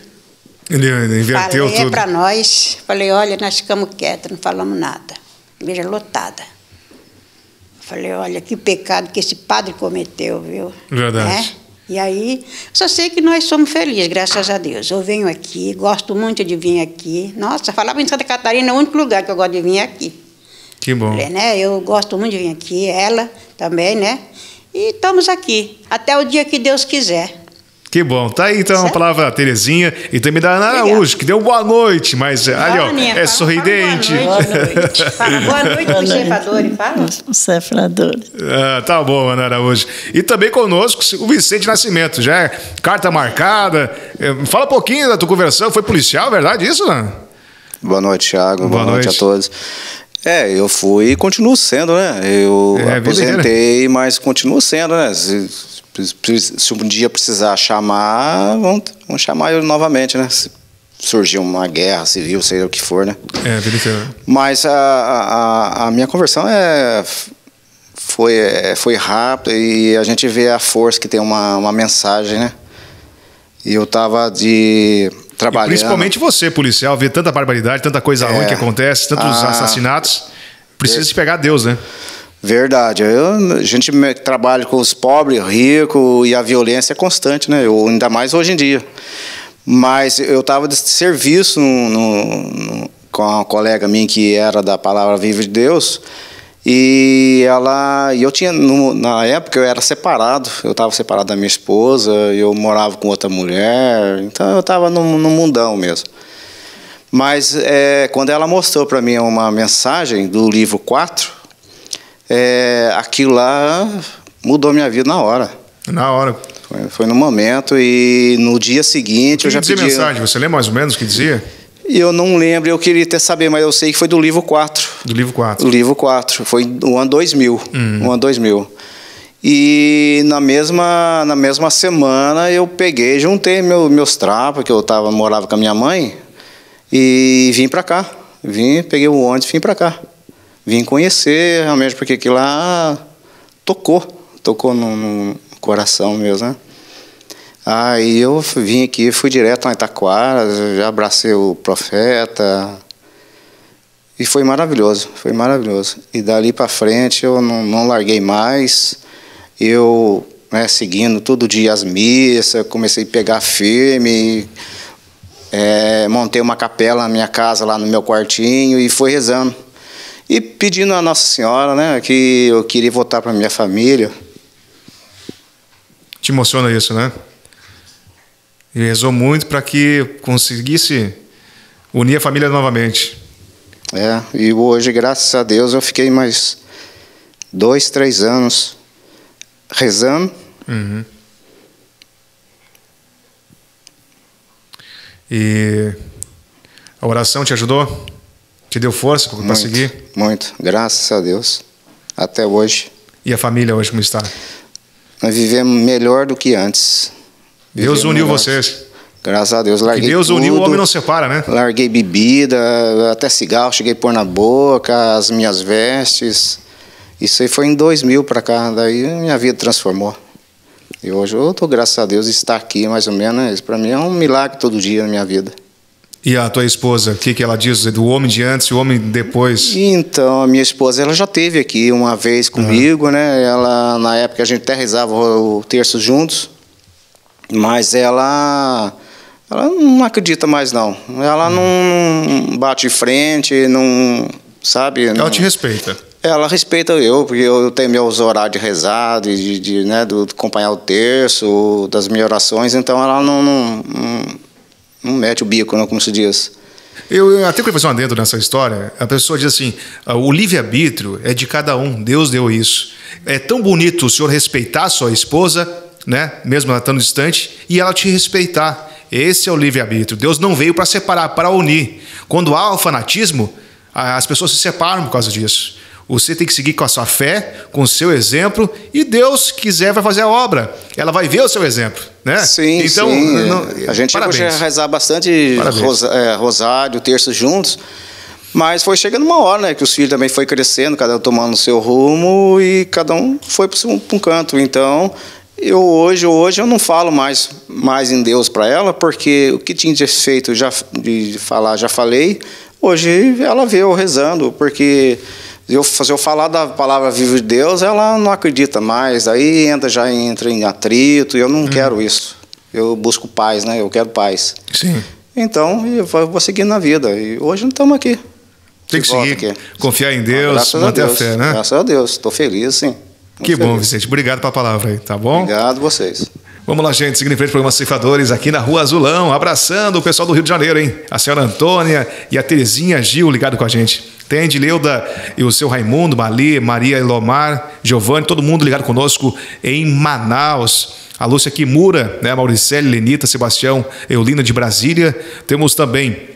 Ele inverteu Falei, tudo. é para nós. Falei, olha, nós ficamos quietos, não falamos nada. Igreja lotada. Falei, olha, que pecado que esse padre cometeu, viu? Verdade. Né? E aí, só sei que nós somos felizes, graças a Deus. Eu venho aqui, gosto muito de vir aqui. Nossa, falava em Santa Catarina, é o único lugar que eu gosto de vir aqui. Que bom. Falei, né? Eu gosto muito de vir aqui, ela também, né? E estamos aqui, até o dia que Deus quiser. Que bom. Tá aí então a Certo? palavra da Terezinha e também da Ana Araújo, que deu boa noite, mas ali, ó, Aninha, é fala sorridente. Boa noite. Fala boa noite pro ceifador e fala. Os ceifadores. Ah, tá bom, Ana Araújo. E também conosco o Vicente Nascimento, já é carta marcada. Fala um pouquinho da tua conversão, foi policial, verdade isso, né? Boa noite, Thiago. Boa Boa noite a noite. todos. Eu fui e continuo sendo, né? Eu vida aposentei, mas continuo sendo, né? Se um dia precisar chamar, vamos chamar eu novamente, né? Se surgir uma guerra civil, seja o que for, né? Vida inteira. Mas a minha conversão foi rápida e a gente vê a força que tem uma mensagem, né? E eu estava trabalhando. E principalmente você, policial, vê tanta barbaridade, tanta coisa ruim que acontece, tantos assassinatos. Precisa se pegar a Deus, né? Verdade. A gente trabalha com os pobres, ricos, e a violência é constante, né? Ainda mais hoje em dia. Mas eu estava de serviço com uma colega minha que era da Palavra Viva de Deus, e eu tinha, na época eu era separado, eu estava separado da minha esposa, eu morava com outra mulher, então eu estava no mundão mesmo. Mas quando ela mostrou para mim uma mensagem do livro 4, aquilo lá mudou minha vida na hora. Na hora. Foi no momento, e no dia seguinte eu já pedi... mensagem, você lembra mais ou menos o que dizia? Eu não lembro, eu queria até saber, mas eu sei que foi do livro 4. Do livro 4. Do livro 4, foi no ano 2000. No ano 2000. E na mesma semana eu peguei, juntei meus trapos, que eu morava com a minha mãe, e vim para cá. Peguei o ônibus e vim para cá. Vim conhecer realmente, porque aquilo lá tocou no coração mesmo, né? Aí eu vim aqui, fui direto lá em Taquara, já abracei o profeta, e foi maravilhoso, foi maravilhoso. E dali para frente eu não larguei mais, eu seguindo todo dia as missas, comecei a pegar firme, montei uma capela na minha casa, lá no meu quartinho, e fui rezando. E pedindo a Nossa Senhora, né, que eu queria voltar para minha família. Te emociona isso, né? Ele rezou muito para que conseguisse unir a família novamente. E hoje, graças a Deus, eu fiquei mais 2, 3 anos rezando. Uhum. E a oração te ajudou? Te deu força para seguir? Muito, graças a Deus. Até hoje. E a família hoje como está? Nós vivemos melhor do que antes. Deus uniu vocês. Graças a Deus. Larguei que Deus tudo, uniu, o homem não separa, né? Larguei bebida, até cigarro, cheguei a pôr na boca, as minhas vestes. Isso aí foi em 2000 para cá, daí minha vida transformou. E hoje eu estou, graças a Deus, estar aqui mais ou menos. Isso para mim é um milagre todo dia na minha vida. E a tua esposa, o que ela diz do homem de antes e o homem depois? Então, a minha esposa, ela já esteve aqui uma vez comigo, né? Ela, na época, a gente até rezava o terço juntos, mas ela não acredita mais, não. Ela não bate de frente, não, sabe? Ela te respeita. Ela respeita eu, porque eu tenho meus horários de rezar, de acompanhar o terço, das minhas orações, então ela não mete o bico, não, como se diz. Eu até queria fazer um adendo nessa história. A pessoa diz assim, o livre-arbítrio é de cada um, Deus deu isso. É tão bonito o senhor respeitar a sua esposa, né, mesmo ela estando distante, e ela te respeitar. Esse é o livre-arbítrio. Deus não veio para separar, para unir. Quando há o fanatismo, as pessoas se separam por causa disso. Você tem que seguir com a sua fé, com o seu exemplo, e Deus quiser vai fazer a obra. Ela vai ver o seu exemplo, né? Sim, então, sim. A gente chegou a rezar bastante rosário, terço juntos, Mas foi chegando uma hora, né, que os filhos também foi crescendo, cada um tomando o seu rumo e cada um foi para um canto. Então, hoje eu não falo mais em Deus para ela, porque o que tinha feito de falar, já falei. Hoje ela vê eu rezando, porque se eu falar da palavra viva de Deus, ela não acredita mais, aí já entra em atrito, e eu não quero isso. Eu busco paz, né? Eu quero paz. Sim. Então, eu vou seguir na vida. E hoje não estamos aqui. Tem que seguir, aqui. Confiar em Deus, manter a fé, né? Graças a Deus, estou feliz, sim. Que bom, Vicente. Obrigado pela palavra aí, tá bom? Obrigado a vocês. Vamos lá, gente, seguindo em frente, programa Ceifadores aqui na Rua Azulão, abraçando o pessoal do Rio de Janeiro, hein? A senhora Antônia e a Terezinha Gil ligado com a gente. Tem a Edileuda e o seu Raimundo, Maria Elomar, Giovanni, todo mundo ligado conosco em Manaus. A Lúcia Kimura, né? A Mauricele, Lenita, Sebastião, Eulina de Brasília. Temos também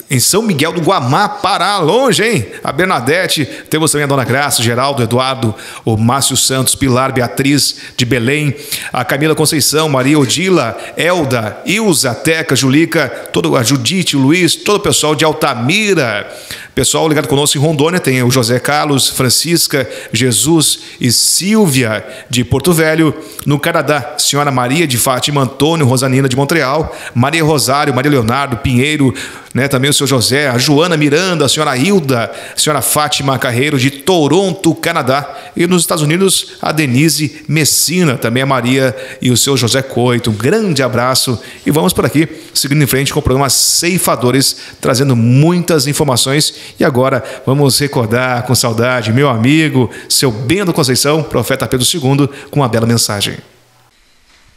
em São Miguel do Guamá, Pará, longe, hein? A Bernadette, temos também a Dona Graça, Geraldo, Eduardo, o Márcio Santos, Pilar, Beatriz de Belém, a Camila Conceição, Maria Odila, Elda, Ilza, Teca, Julica, a Judite, o Luiz, todo o pessoal de Altamira. Pessoal ligado conosco em Rondônia, tem o José Carlos, Francisca, Jesus e Silvia de Porto Velho. No Canadá, senhora Maria de Fátima, Antônio, Rosanina de Montreal, Maria Rosário, Maria Leonardo, Pinheiro, né, também o seu José, a Joana Miranda, a senhora Hilda, a senhora Fátima Carreiro de Toronto, Canadá. E nos Estados Unidos, a Denise Messina, também a Maria e o seu José Coito. Um grande abraço e vamos por aqui, seguindo em frente com o programa Ceifadores, trazendo muitas informações. E agora vamos recordar com saudade meu amigo, seu Bento Conceição, profeta Pedro II, com uma bela mensagem.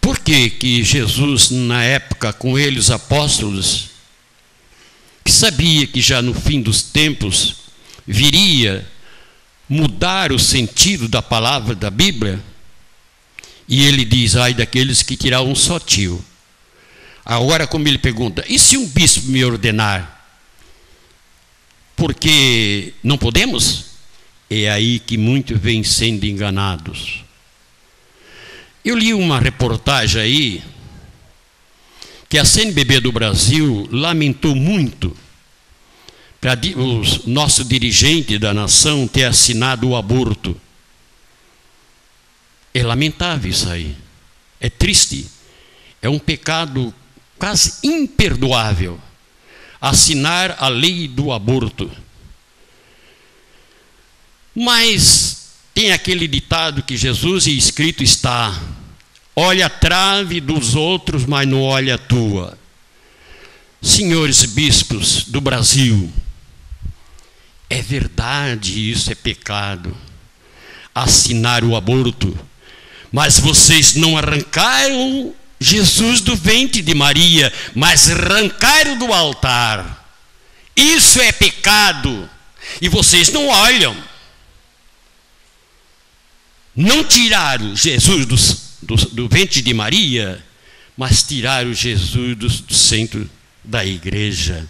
Por que Jesus, na época, com ele, os apóstolos, que sabia que já no fim dos tempos viria mudar o sentido da palavra da Bíblia, e ele diz, ai daqueles que tirar um só tio. Agora, como ele pergunta, e se um bispo me ordenar? Porque não podemos? É aí que muitos vêm sendo enganados. Eu li uma reportagem aí que a CNBB do Brasil lamentou muito para o nosso dirigente da nação ter assinado o aborto. É lamentável isso aí. É triste. É um pecado quase imperdoável assinar a lei do aborto. Mas tem aquele ditado que Jesus, e escrito está, olha a trave dos outros, mas não olha a tua. Senhores bispos do Brasil, é verdade, isso é pecado, assinar o aborto, mas vocês não arrancaram Jesus do ventre de Maria, mas arrancaram do altar. Isso é pecado. E vocês não olham. Não tiraram Jesus do ventre de Maria, mas tiraram Jesus do centro da igreja.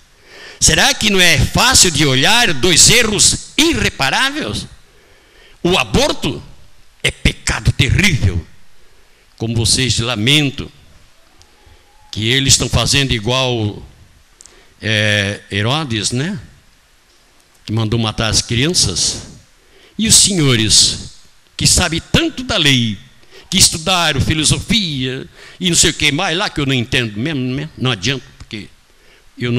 Será que não é fácil de olhar dois erros irreparáveis? O aborto é pecado terrível. Como vocês lamentam que eles estão fazendo igual Herodes, né? Que mandou matar as crianças. E os senhores que sabem tanto da lei, que estudaram filosofia e não sei o que mais lá, que eu não entendo mesmo, né? Não adianta, porque eu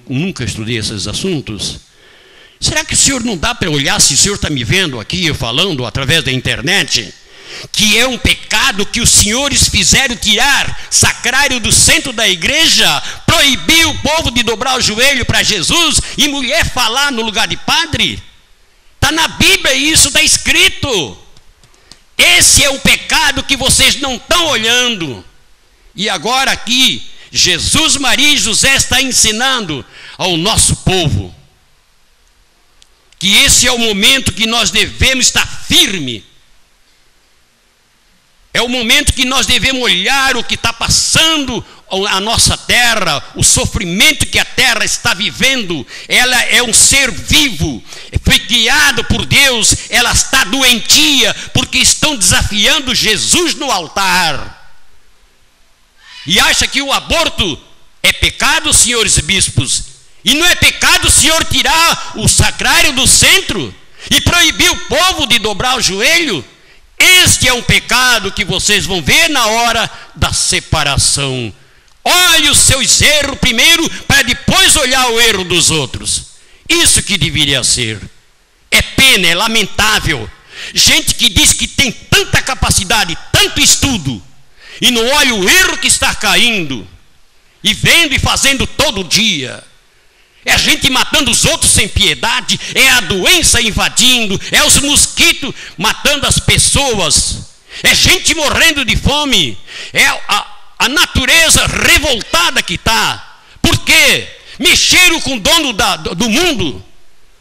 nunca estudei esses assuntos. Será que o senhor não dá para olhar, se o senhor está me vendo aqui, eu falando através da internet, que é um pecado que os senhores fizeram tirar sacrário do centro da igreja, proibir o povo de dobrar o joelho para Jesus e mulher falar no lugar de padre? Está na Bíblia isso, está escrito. Esse é um pecado que vocês não estão olhando. E agora aqui, Jesus, Maria e José está ensinando ao nosso povo que esse é o momento que nós devemos estar firme. É o momento que nós devemos olhar o que está passando a nossa terra, o sofrimento que a terra está vivendo. Ela é um ser vivo, foi criado por Deus, ela está doentia, porque estão desafiando Jesus no altar. E acha que o aborto é pecado, senhores bispos? E não é pecado o Senhor tirar o sacrário do centro e proibir o povo de dobrar o joelho? Este é um pecado que vocês vão ver na hora da separação. Olhe os seus erros primeiro, para depois olhar o erro dos outros. Isso que deveria ser. É pena, é lamentável. Gente que diz que tem tanta capacidade, tanto estudo, e não olha o erro que está caindo, e vendo e fazendo todo dia. É gente matando os outros sem piedade, é a doença invadindo, é os mosquitos matando as pessoas, é gente morrendo de fome, é a natureza revoltada que está. Por quê? Mexeram com o dono do mundo,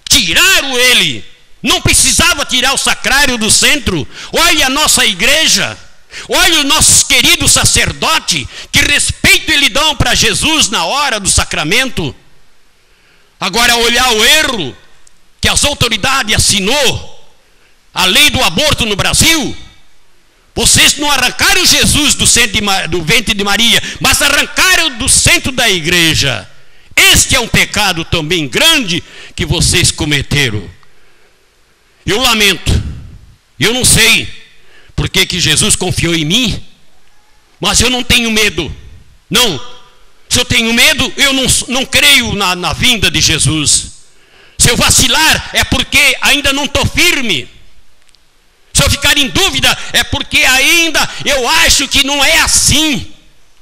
tiraram ele. Não precisava tirar o sacrário do centro. Olha a nossa igreja, olha os nossos queridos sacerdotes, que respeito eles dão para Jesus na hora do sacramento. Agora, olhar o erro que as autoridades assinou, a lei do aborto no Brasil. Vocês não arrancaram Jesus do ventre de Maria, mas arrancaram do centro da igreja. Este é um pecado também grande que vocês cometeram. Eu lamento, eu não sei por que Jesus confiou em mim, mas eu não tenho medo. Não, se eu tenho medo, eu não creio na vinda de Jesus. Se eu vacilar, é porque ainda não estou firme. Se eu ficar em dúvida, é porque ainda eu acho que não é assim.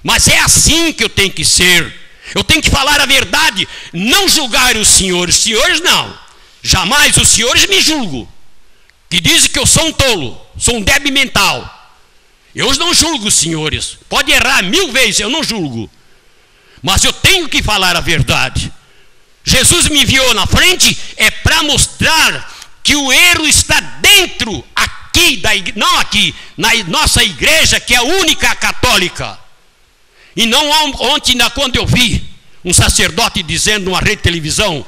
Mas é assim que eu tenho que ser. Eu tenho que falar a verdade, não julgar os senhores. Senhores não, jamais os senhores me julgam, que dizem que eu sou um tolo, sou um débil mental. Eu não julgo os senhores, pode errar 1000 vezes, eu não julgo, mas eu tenho que falar a verdade. Jesus me enviou na frente é para mostrar que o erro está dentro aqui, não aqui, na nossa igreja, que é a única católica. E não ontem, quando eu vi um sacerdote dizendo numa rede de televisão,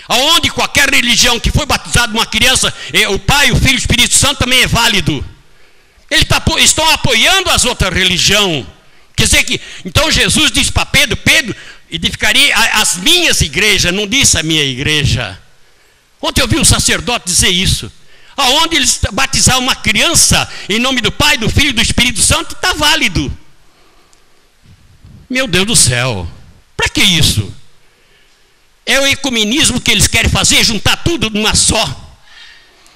aonde qualquer religião que foi batizada uma criança, o Pai, o Filho e o Espírito Santo também é válido. Eles estão apoiando as outras religiões. Quer dizer que, então Jesus disse para Pedro, edificaria as minhas igrejas, não disse a minha igreja. Ontem eu vi um sacerdote dizer isso. Aonde eles batizar uma criança em nome do Pai, do Filho e do Espírito Santo, está válido. Meu Deus do céu, para que isso? É o ecumenismo que eles querem fazer, juntar tudo numa só.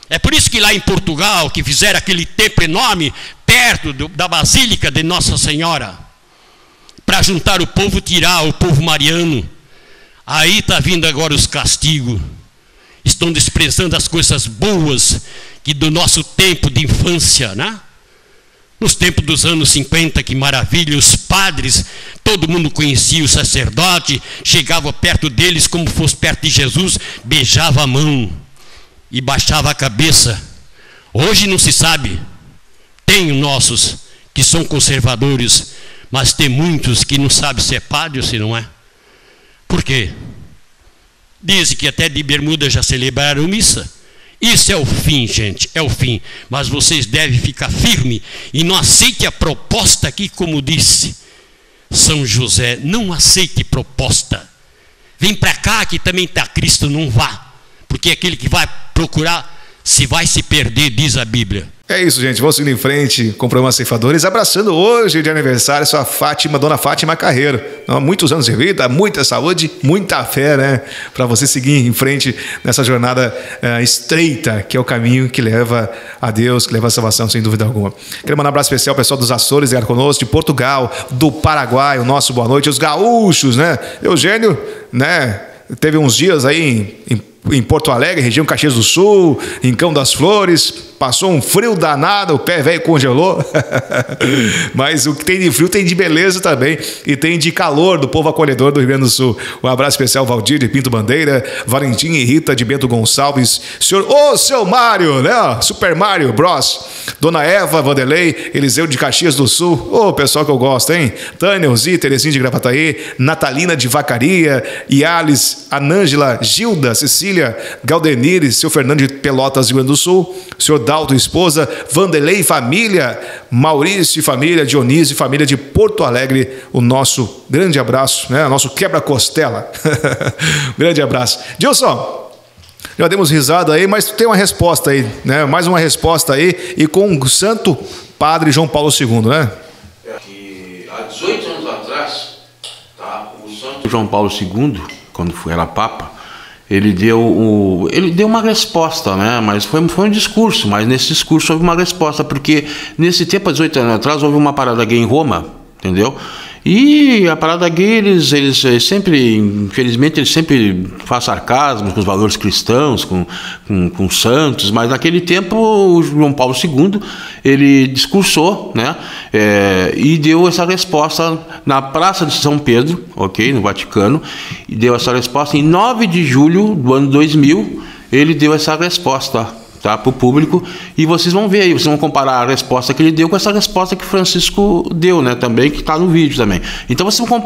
É por isso que lá em Portugal, que fizeram aquele templo enorme, perto da Basílica de Nossa Senhora, para juntar o povo, tirar o povo mariano. Aí está vindo agora os castigos. Estão desprezando as coisas boas que do nosso tempo de infância, né? Nos tempos dos anos 50, que maravilha, os padres, todo mundo conhecia o sacerdote, chegava perto deles como fosse perto de Jesus, beijava a mão e baixava a cabeça. Hoje não se sabe. Tem nossos que são conservadores, mas tem muitos que não sabem se é padre ou se não é. Por quê? Dizem que até de bermuda já celebraram missa. Isso é o fim, gente, é o fim. Mas vocês devem ficar firmes e não aceite a proposta aqui, como disse São José. Não aceite proposta. Vem para cá que também está Cristo, não vá. Porque aquele que vai procurar, se vai se perder, diz a Bíblia. É isso, gente. Vamos seguindo em frente com o programa Ceifadores, abraçando hoje de aniversário sua Fátima, Dona Fátima Carreiro. Muitos anos de vida, muita saúde, muita fé, né? Para você seguir em frente nessa jornada estreita, que é o caminho que leva a Deus, que leva a salvação, sem dúvida alguma. Quero mandar um abraço especial ao pessoal dos Açores, ligaram conosco, de Portugal, do Paraguai, o nosso boa noite, os gaúchos, né? Eugênio, né? Teve uns dias aí em Porto Alegre, região Caxias do Sul, em Cão das Flores, passou um frio danado, o pé velho congelou, mas o que tem de frio tem de beleza também, e tem de calor do povo acolhedor do Rio Grande do Sul. Um abraço especial, Valdir de Pinto Bandeira, Valentim e Rita de Bento Gonçalves, seu Mário, né? Super Mario Bros, Dona Eva, Vanderlei, Eliseu de Caxias do Sul, pessoal que eu gosto, hein? Tânia, Uzi, Terezinha de Gravataí, Natalina de Vacaria, Iales, Anângela, Gilda, Cecília, Galdenires, seu Fernando de Pelotas, Rio Grande do Sul, senhor Dalto e esposa, Vanderlei e família, Maurício e família, Dionísio e família de Porto Alegre, o nosso grande abraço, né? Nosso quebra-costela. Grande abraço. Gilson, já demos risada aí, mas tem uma resposta aí, né? Mais uma resposta aí, e com o Santo Padre João Paulo II, né? Há 18 anos atrás, tá, o Santo João Paulo II, quando era Papa, ele deu uma resposta, né? Mas foi um discurso, mas nesse discurso houve uma resposta, porque nesse tempo, há 18 anos atrás, houve uma parada gay em Roma, entendeu? E a parada gay, eles sempre, infelizmente, eles sempre fazem sarcasmo com os valores cristãos, com santos, mas naquele tempo o João Paulo II, ele discursou, né, e deu essa resposta na Praça de São Pedro, ok, no Vaticano, e deu essa resposta em 9 de julho do ano 2000, ele deu essa resposta, tá, para o público, e vocês vão ver aí, vocês vão comparar a resposta que ele deu com essa resposta que Francisco deu, né, também, que está no vídeo também. Então vocês vão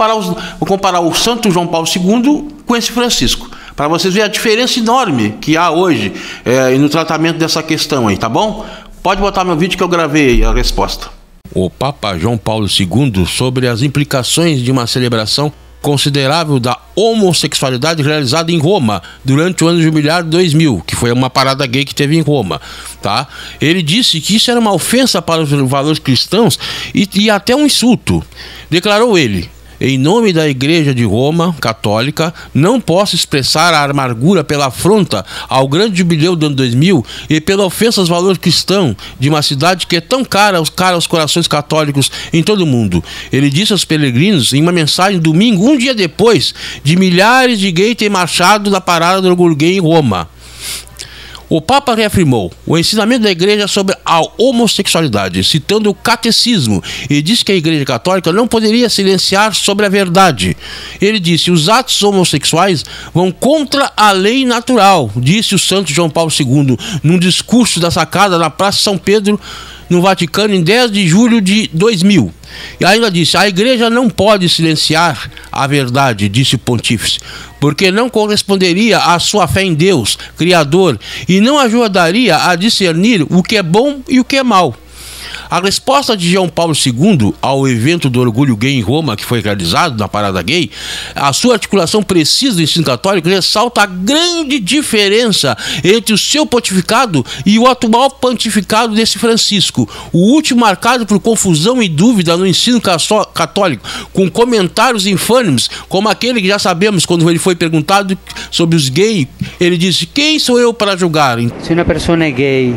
comparar o Santo João Paulo II com esse Francisco, para vocês verem a diferença enorme que há hoje no tratamento dessa questão aí, tá bom? Pode botar meu vídeo que eu gravei aí a resposta. O Papa João Paulo II sobre as implicações de uma celebração considerável da homossexualidade realizada em Roma durante o ano jubilar 2000, que foi uma parada gay que teve em Roma, tá? Ele disse que isso era uma ofensa para os valores cristãos e até um insulto. Declarou ele: em nome da Igreja de Roma Católica, não posso expressar a amargura pela afronta ao grande jubileu do ano 2000 e pela ofensa aos valores cristãos de uma cidade que é tão cara aos corações católicos em todo o mundo. Ele disse aos peregrinos em uma mensagem domingo, um dia depois de milhares de gays terem marchado da parada do orgulho gay em Roma. O Papa reafirmou o ensinamento da Igreja sobre a homossexualidade, citando o catecismo, e disse que a Igreja Católica não poderia silenciar sobre a verdade. Ele disse: os atos homossexuais vão contra a lei natural, disse o Santo João Paulo II num discurso da sacada na Praça São Pedro, no Vaticano, em 10 de julho de 2000. E ainda disse: a Igreja não pode silenciar a verdade, disse o pontífice, porque não corresponderia à sua fé em Deus, Criador, e não ajudaria a discernir o que é bom e o que é mal. A resposta de João Paulo II ao evento do orgulho gay em Roma, que foi realizado na parada gay, a sua articulação precisa do ensino católico ressalta a grande diferença entre o seu pontificado e o atual pontificado desse Francisco, o último marcado por confusão e dúvida no ensino católico, com comentários infames, como aquele que já sabemos quando ele foi perguntado sobre os gays, ele disse: quem sou eu para julgar? Se uma pessoa é gay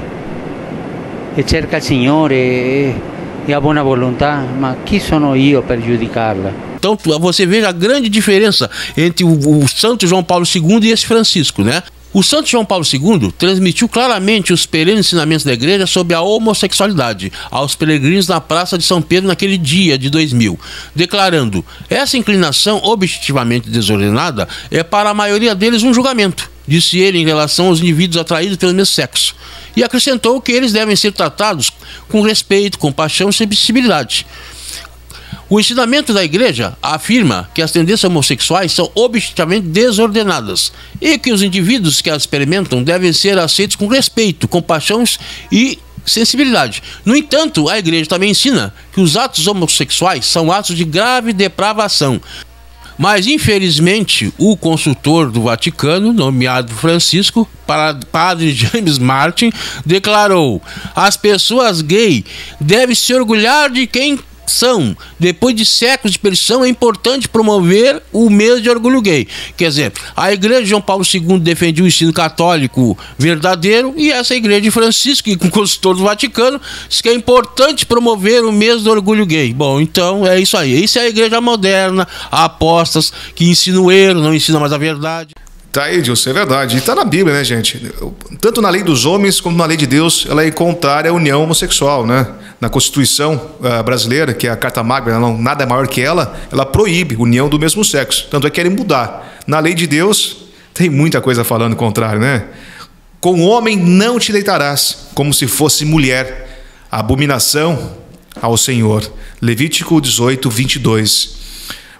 e cerca il Signore e a buona volontà, ma chi sono io per giudicarla? Então você veja a grande diferença entre o Santo João Paulo II e esse Francisco, né? O Santo João Paulo II transmitiu claramente os perenes ensinamentos da Igreja sobre a homossexualidade aos peregrinos na Praça de São Pedro naquele dia de 2000, declarando: essa inclinação objetivamente desordenada é para a maioria deles um julgamento, disse ele em relação aos indivíduos atraídos pelo mesmo sexo, e acrescentou que eles devem ser tratados com respeito, compaixão e sensibilidade. O ensinamento da Igreja afirma que as tendências homossexuais são objetivamente desordenadas e que os indivíduos que as experimentam devem ser aceitos com respeito, compaixão e sensibilidade. No entanto, a Igreja também ensina que os atos homossexuais são atos de grave depravação. Mas, infelizmente, o consultor do Vaticano, nomeado Francisco, Padre James Martin, declarou: as pessoas gays devem se orgulhar de quem são. Depois de séculos de perseguição, é importante promover o mês de orgulho gay. Quer dizer, a Igreja de João Paulo II defendia o ensino católico verdadeiro, e essa Igreja de Francisco, com o consultor do Vaticano, diz que é importante promover o mês do orgulho gay. Bom, então é isso aí. Isso é a Igreja moderna, apostas, que ensina o erro, não ensina mais a verdade. Tá aí, Gilson, é verdade. E tá na Bíblia, né, gente? Tanto na lei dos homens como na lei de Deus, ela é contrária à união homossexual, né? Na Constituição brasileira, que é a Carta Magna, não, nada é maior que ela proíbe união do mesmo sexo. Tanto é que querem mudar. Na lei de Deus, tem muita coisa falando o contrário, né? Com o homem não te deitarás, como se fosse mulher. Abominação ao Senhor. Levítico 18, 22.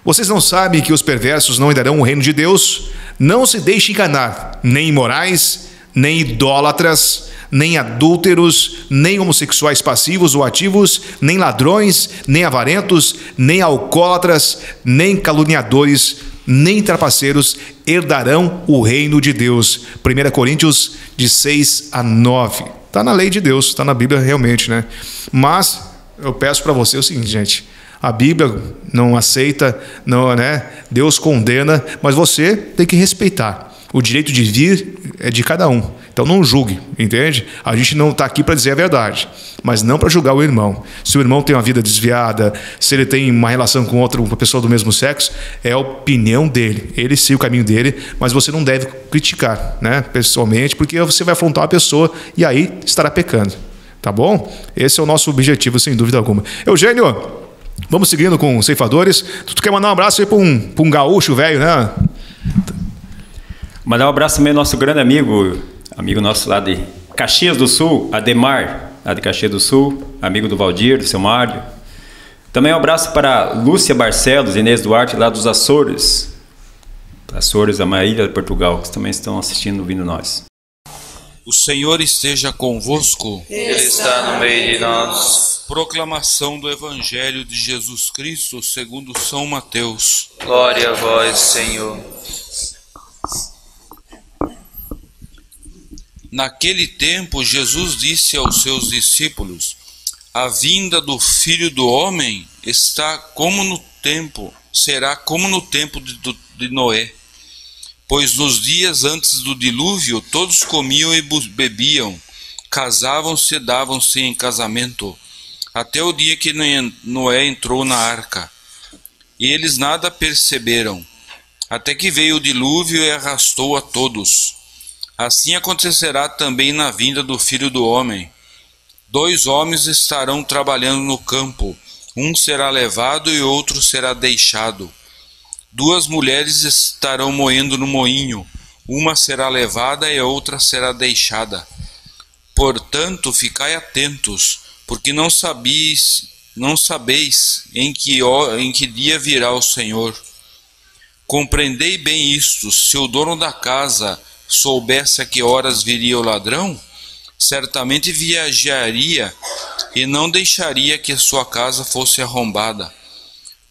Vocês não sabem que os perversos não herdarão o reino de Deus? Não se deixe enganar, nem imorais, nem idólatras, nem adúlteros, nem homossexuais passivos ou ativos, nem ladrões, nem avarentos, nem alcoólatras, nem caluniadores, nem trapaceiros herdarão o reino de Deus. 1 Coríntios de 6 a 9. Está na lei de Deus, está na Bíblia realmente, né? Mas eu peço para você o seguinte, gente. A Bíblia não aceita, não, né? Deus condena, mas você tem que respeitar. O direito de vir é de cada um. Então não julgue, entende? A gente não está aqui para dizer a verdade, mas não para julgar o irmão. Se o irmão tem uma vida desviada, se ele tem uma relação com uma pessoa do mesmo sexo, é a opinião dele. Ele siga o caminho dele, mas você não deve criticar, né? Pessoalmente, porque você vai afrontar a pessoa e aí estará pecando. Tá bom? Esse é o nosso objetivo, sem dúvida alguma. Eugênio, vamos seguindo com os ceifadores. Tu quer mandar um abraço aí para um gaúcho velho, né? Mandar um abraço também ao nosso grande amigo nosso lá de Caxias do Sul, Ademar, lá de Caxias do Sul, amigo do Valdir, do seu Mário. Também um abraço para Lúcia Barcelos e Inês Duarte, lá dos Açores. Açores, a ilha de Portugal, que também estão assistindo, ouvindo nós. O Senhor esteja convosco. Ele está no meio de nós. Proclamação do Evangelho de Jesus Cristo segundo São Mateus. Glória a vós, Senhor. Naquele tempo, Jesus disse aos seus discípulos: a vinda do Filho do Homem será como no tempo de Noé. Pois nos dias antes do dilúvio, todos comiam e bebiam, casavam-se e davam-se em casamento, até o dia que Noé entrou na arca. E eles nada perceberam, até que veio o dilúvio e arrastou a todos. Assim acontecerá também na vinda do Filho do Homem. 2 homens estarão trabalhando no campo, um será levado e outro será deixado. 2 mulheres estarão moendo no moinho, uma será levada e a outra será deixada. Portanto, ficai atentos, porque não sabeis em que dia virá o Senhor. Compreendei bem isto: se o dono da casa soubesse a que horas viria o ladrão, certamente viajaria e não deixaria que a sua casa fosse arrombada.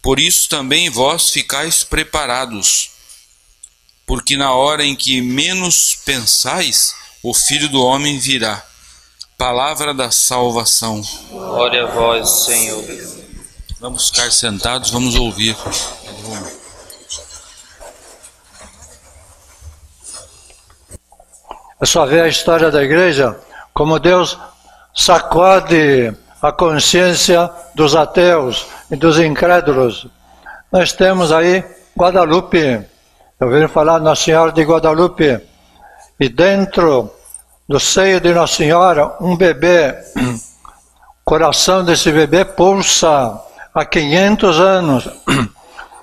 Por isso também vós ficais preparados, porque na hora em que menos pensais, o Filho do Homem virá. Palavra da salvação. Glória a vós, Senhor. Vamos ficar sentados, vamos ouvir. É só ver a história da igreja, como Deus sacode a consciência dos ateus e dos incrédulos. Nós temos aí Guadalupe, ouviram falar Nossa Senhora de Guadalupe, e dentro do seio de Nossa Senhora, um bebê, o coração desse bebê pulsa há 500 anos.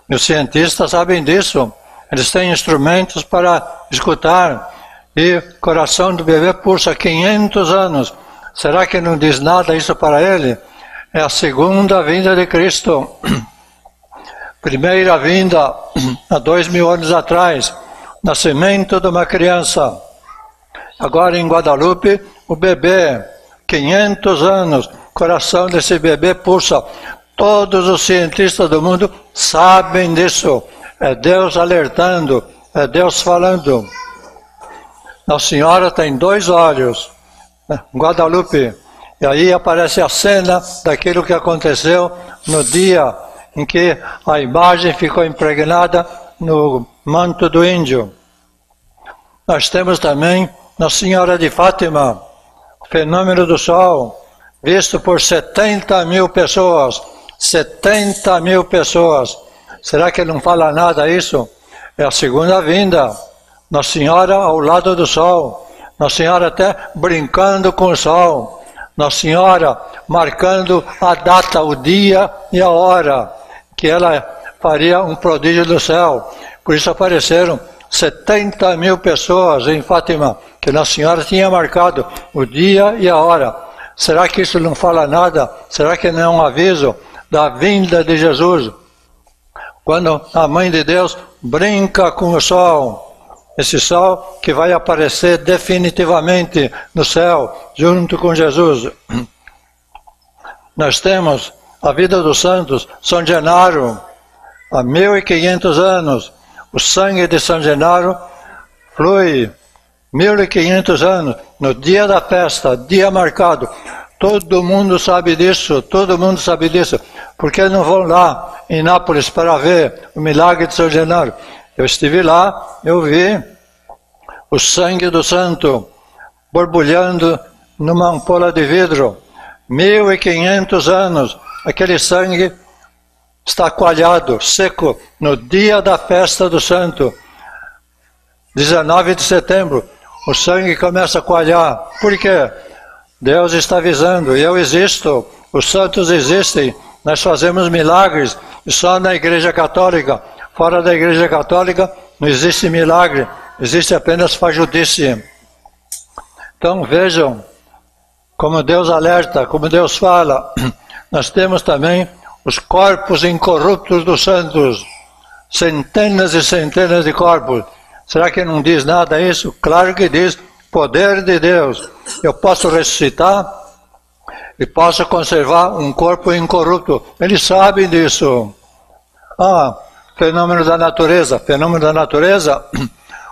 E os cientistas sabem disso, eles têm instrumentos para escutar. E o coração do bebê pulsa há 500 anos. Será que não diz nada isso para ele? É a segunda vinda de Cristo. Primeira vinda, há 2000 anos atrás, nascimento de uma criança. Agora em Guadalupe, o bebê, 500 anos, o coração desse bebê pulsa. Todos os cientistas do mundo sabem disso. É Deus alertando, é Deus falando. Nossa Senhora tem 2 olhos, Guadalupe, e aí aparece a cena daquilo que aconteceu no dia em que a imagem ficou impregnada no manto do índio. Nós temos também Nossa Senhora de Fátima, o fenômeno do sol, visto por 70.000 pessoas. 70.000 pessoas. Será que não fala nada isso? É a segunda vinda. Nossa Senhora ao lado do sol, Nossa Senhora até brincando com o sol, Nossa Senhora marcando a data, o dia e a hora que ela faria um prodígio do céu. Por isso apareceram 70.000 pessoas em Fátima, que Nossa Senhora tinha marcado o dia e a hora. Será que isso não fala nada? Será que não é um aviso da vinda de Jesus? Quando a Mãe de Deus brinca com o sol, esse sol que vai aparecer definitivamente no céu, junto com Jesus. Nós temos a vida dos santos. São Genaro, há 1500 anos, o sangue de São Genaro flui 1500 anos, no dia da festa, dia marcado. Todo mundo sabe disso, todo mundo sabe disso. Por que não vão lá em Nápoles para ver o milagre de São Genaro? Eu estive lá, eu vi o sangue do santo borbulhando numa ampola de vidro. 1500 anos, aquele sangue está coalhado, seco, no dia da festa do santo. 19 de setembro, o sangue começa a coalhar. Por quê? Deus está avisando, eu existo, os santos existem, nós fazemos milagres, e só na Igreja Católica. Fora da Igreja Católica não existe milagre, existe apenas fajudice. Então vejam como Deus alerta, como Deus fala. Nós temos também os corpos incorruptos dos santos, centenas e centenas de corpos. Será que não diz nada isso? Claro que diz, poder de Deus. Eu posso ressuscitar e posso conservar um corpo incorrupto. Eles sabem disso. Fenômeno da natureza. Fenômeno da natureza,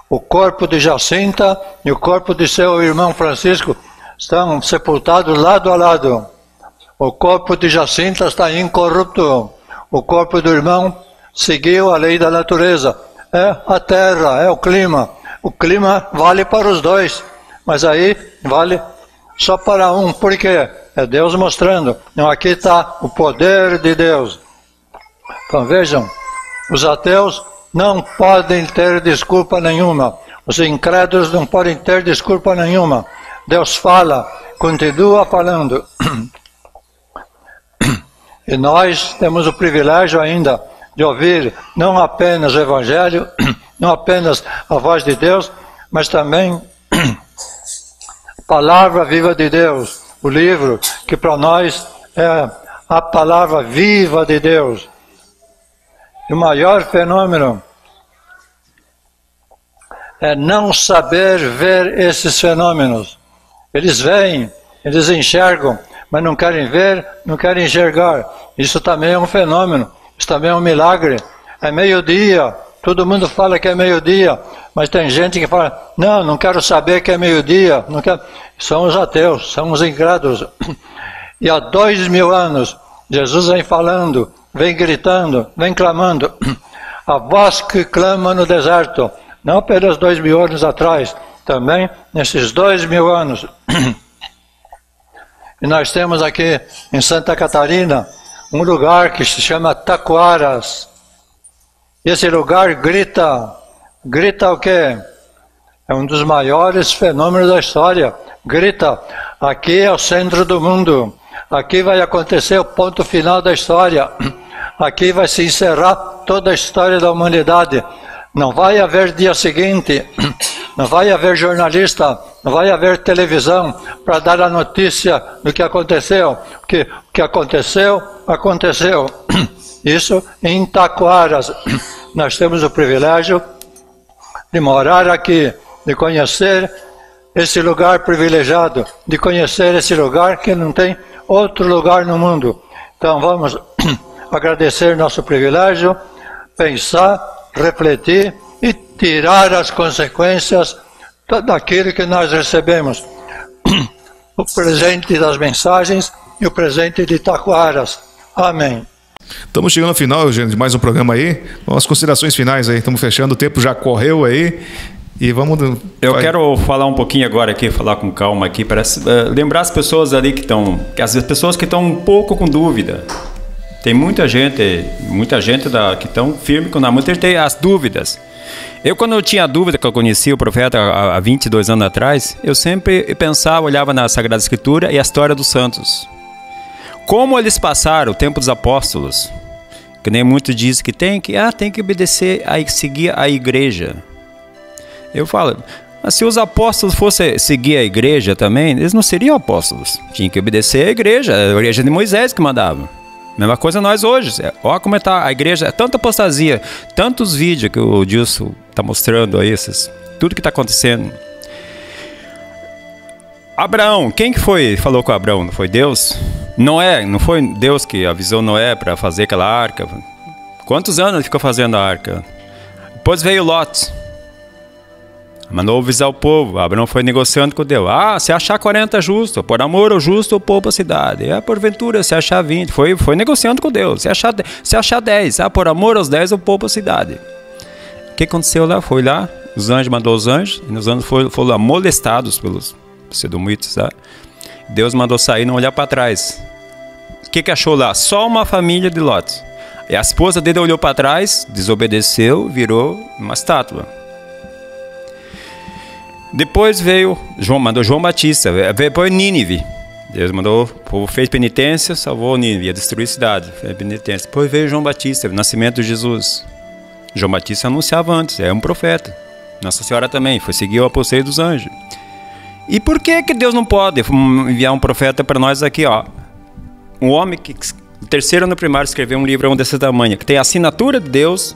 o corpo de Jacinta e o corpo de seu irmão Francisco estão sepultados lado a lado. O corpo de Jacinta está incorrupto. O corpo do irmão seguiu a lei da natureza. É a terra, é o clima. O clima vale para os dois, mas aí vale só para um. Por quê? É Deus mostrando. Não, aqui está o poder de Deus. Então vejam, os ateus não podem ter desculpa nenhuma. Os incrédulos não podem ter desculpa nenhuma. Deus fala, continua falando. E nós temos o privilégio ainda de ouvir não apenas o Evangelho, não apenas a voz de Deus, mas também a palavra viva de Deus, o livro que para nós é a palavra viva de Deus. E o maior fenômeno é não saber ver esses fenômenos. Eles veem, eles enxergam, mas não querem ver, não querem enxergar. Isso também é um fenômeno, isso também é um milagre. É meio-dia, todo mundo fala que é meio-dia, mas tem gente que fala, não quero saber que é meio-dia. Não quero. São os ateus, são os incrédulos. E há 2000 anos, Jesus vem falando, vem gritando, vem clamando. A voz que clama no deserto, não apenas 2000 anos atrás, também nesses 2000 anos. E nós temos aqui em Santa Catarina um lugar que se chama Taquaras. E esse lugar grita o quê? É um dos maiores fenômenos da história. Grita, aqui é o centro do mundo. Aqui vai acontecer o ponto final da história. Aqui vai se encerrar toda a história da humanidade. Não vai haver dia seguinte, não vai haver jornalista, não vai haver televisão para dar a notícia do que aconteceu. Porque o que aconteceu, aconteceu. Isso em Taquaras. Nós temos o privilégio de morar aqui, de conhecer esse lugar privilegiado, de conhecer esse lugar que não tem outro lugar no mundo. Então vamos agradecer nosso privilégio, pensar, refletir e tirar as consequências daquilo que nós recebemos. O presente das mensagens e o presente de Taquaras. Amém. Estamos chegando ao final, Eugênio, de mais um programa aí. As considerações finais aí, estamos fechando, o tempo já correu aí. E vamos... Eu quero falar um pouquinho agora aqui, falar com calma aqui, para lembrar as pessoas ali que estão... As pessoas que estão um pouco com dúvida. Tem muita gente que estão firme com a muita gente tem as dúvidas. Eu, quando eu tinha dúvida, que eu conheci o profeta há 22 anos atrás, eu sempre pensava, olhava na Sagrada Escritura e a história dos santos. Como eles passaram o tempo dos apóstolos, que nem muitos dizem que tem que obedecer, seguir a igreja. Eu falo, mas se os apóstolos fossem seguir a igreja também, eles não seriam apóstolos. Tinham que obedecer a igreja de Moisés que mandava. Mesma coisa nós hoje. Olha como está a igreja, tanta apostasia, tantos vídeos que o Dilson está mostrando aí, tudo que está acontecendo. Abraão, quem que foi falou com Abraão? Não foi Deus? Noé, não foi Deus que avisou Noé para fazer aquela arca? Quantos anos ele ficou fazendo a arca? Depois veio Lot. Mandou avisar o povo. Abraão foi negociando com Deus. Se achar 40 justo, por amor ao justo, eu poupo a cidade. Porventura, se achar 20. Foi negociando com Deus. Se achar 10, por amor aos 10, eu poupo a cidade. O que aconteceu lá? Foi lá, os anjos mandou os anjos, e os anjos foram lá molestados pelos sodomitas. Tá? Deus mandou sair e não olhar para trás. O que achou lá? Só uma família de Lot. E a esposa dele olhou para trás, desobedeceu, virou uma estátua. Depois mandou João Batista, depois Nínive. Deus mandou, o povo fez penitência, salvou Nínive, ia destruir a cidade, fez penitência. Depois veio João Batista, o nascimento de Jesus. João Batista anunciava antes, é um profeta. Nossa Senhora também, foi seguir o aposteio dos anjos. E por que Deus não pode enviar um profeta para nós aqui, ó? Um homem que, o terceiro ano primário, escreveu um livro desse tamanho, que tem a assinatura de Deus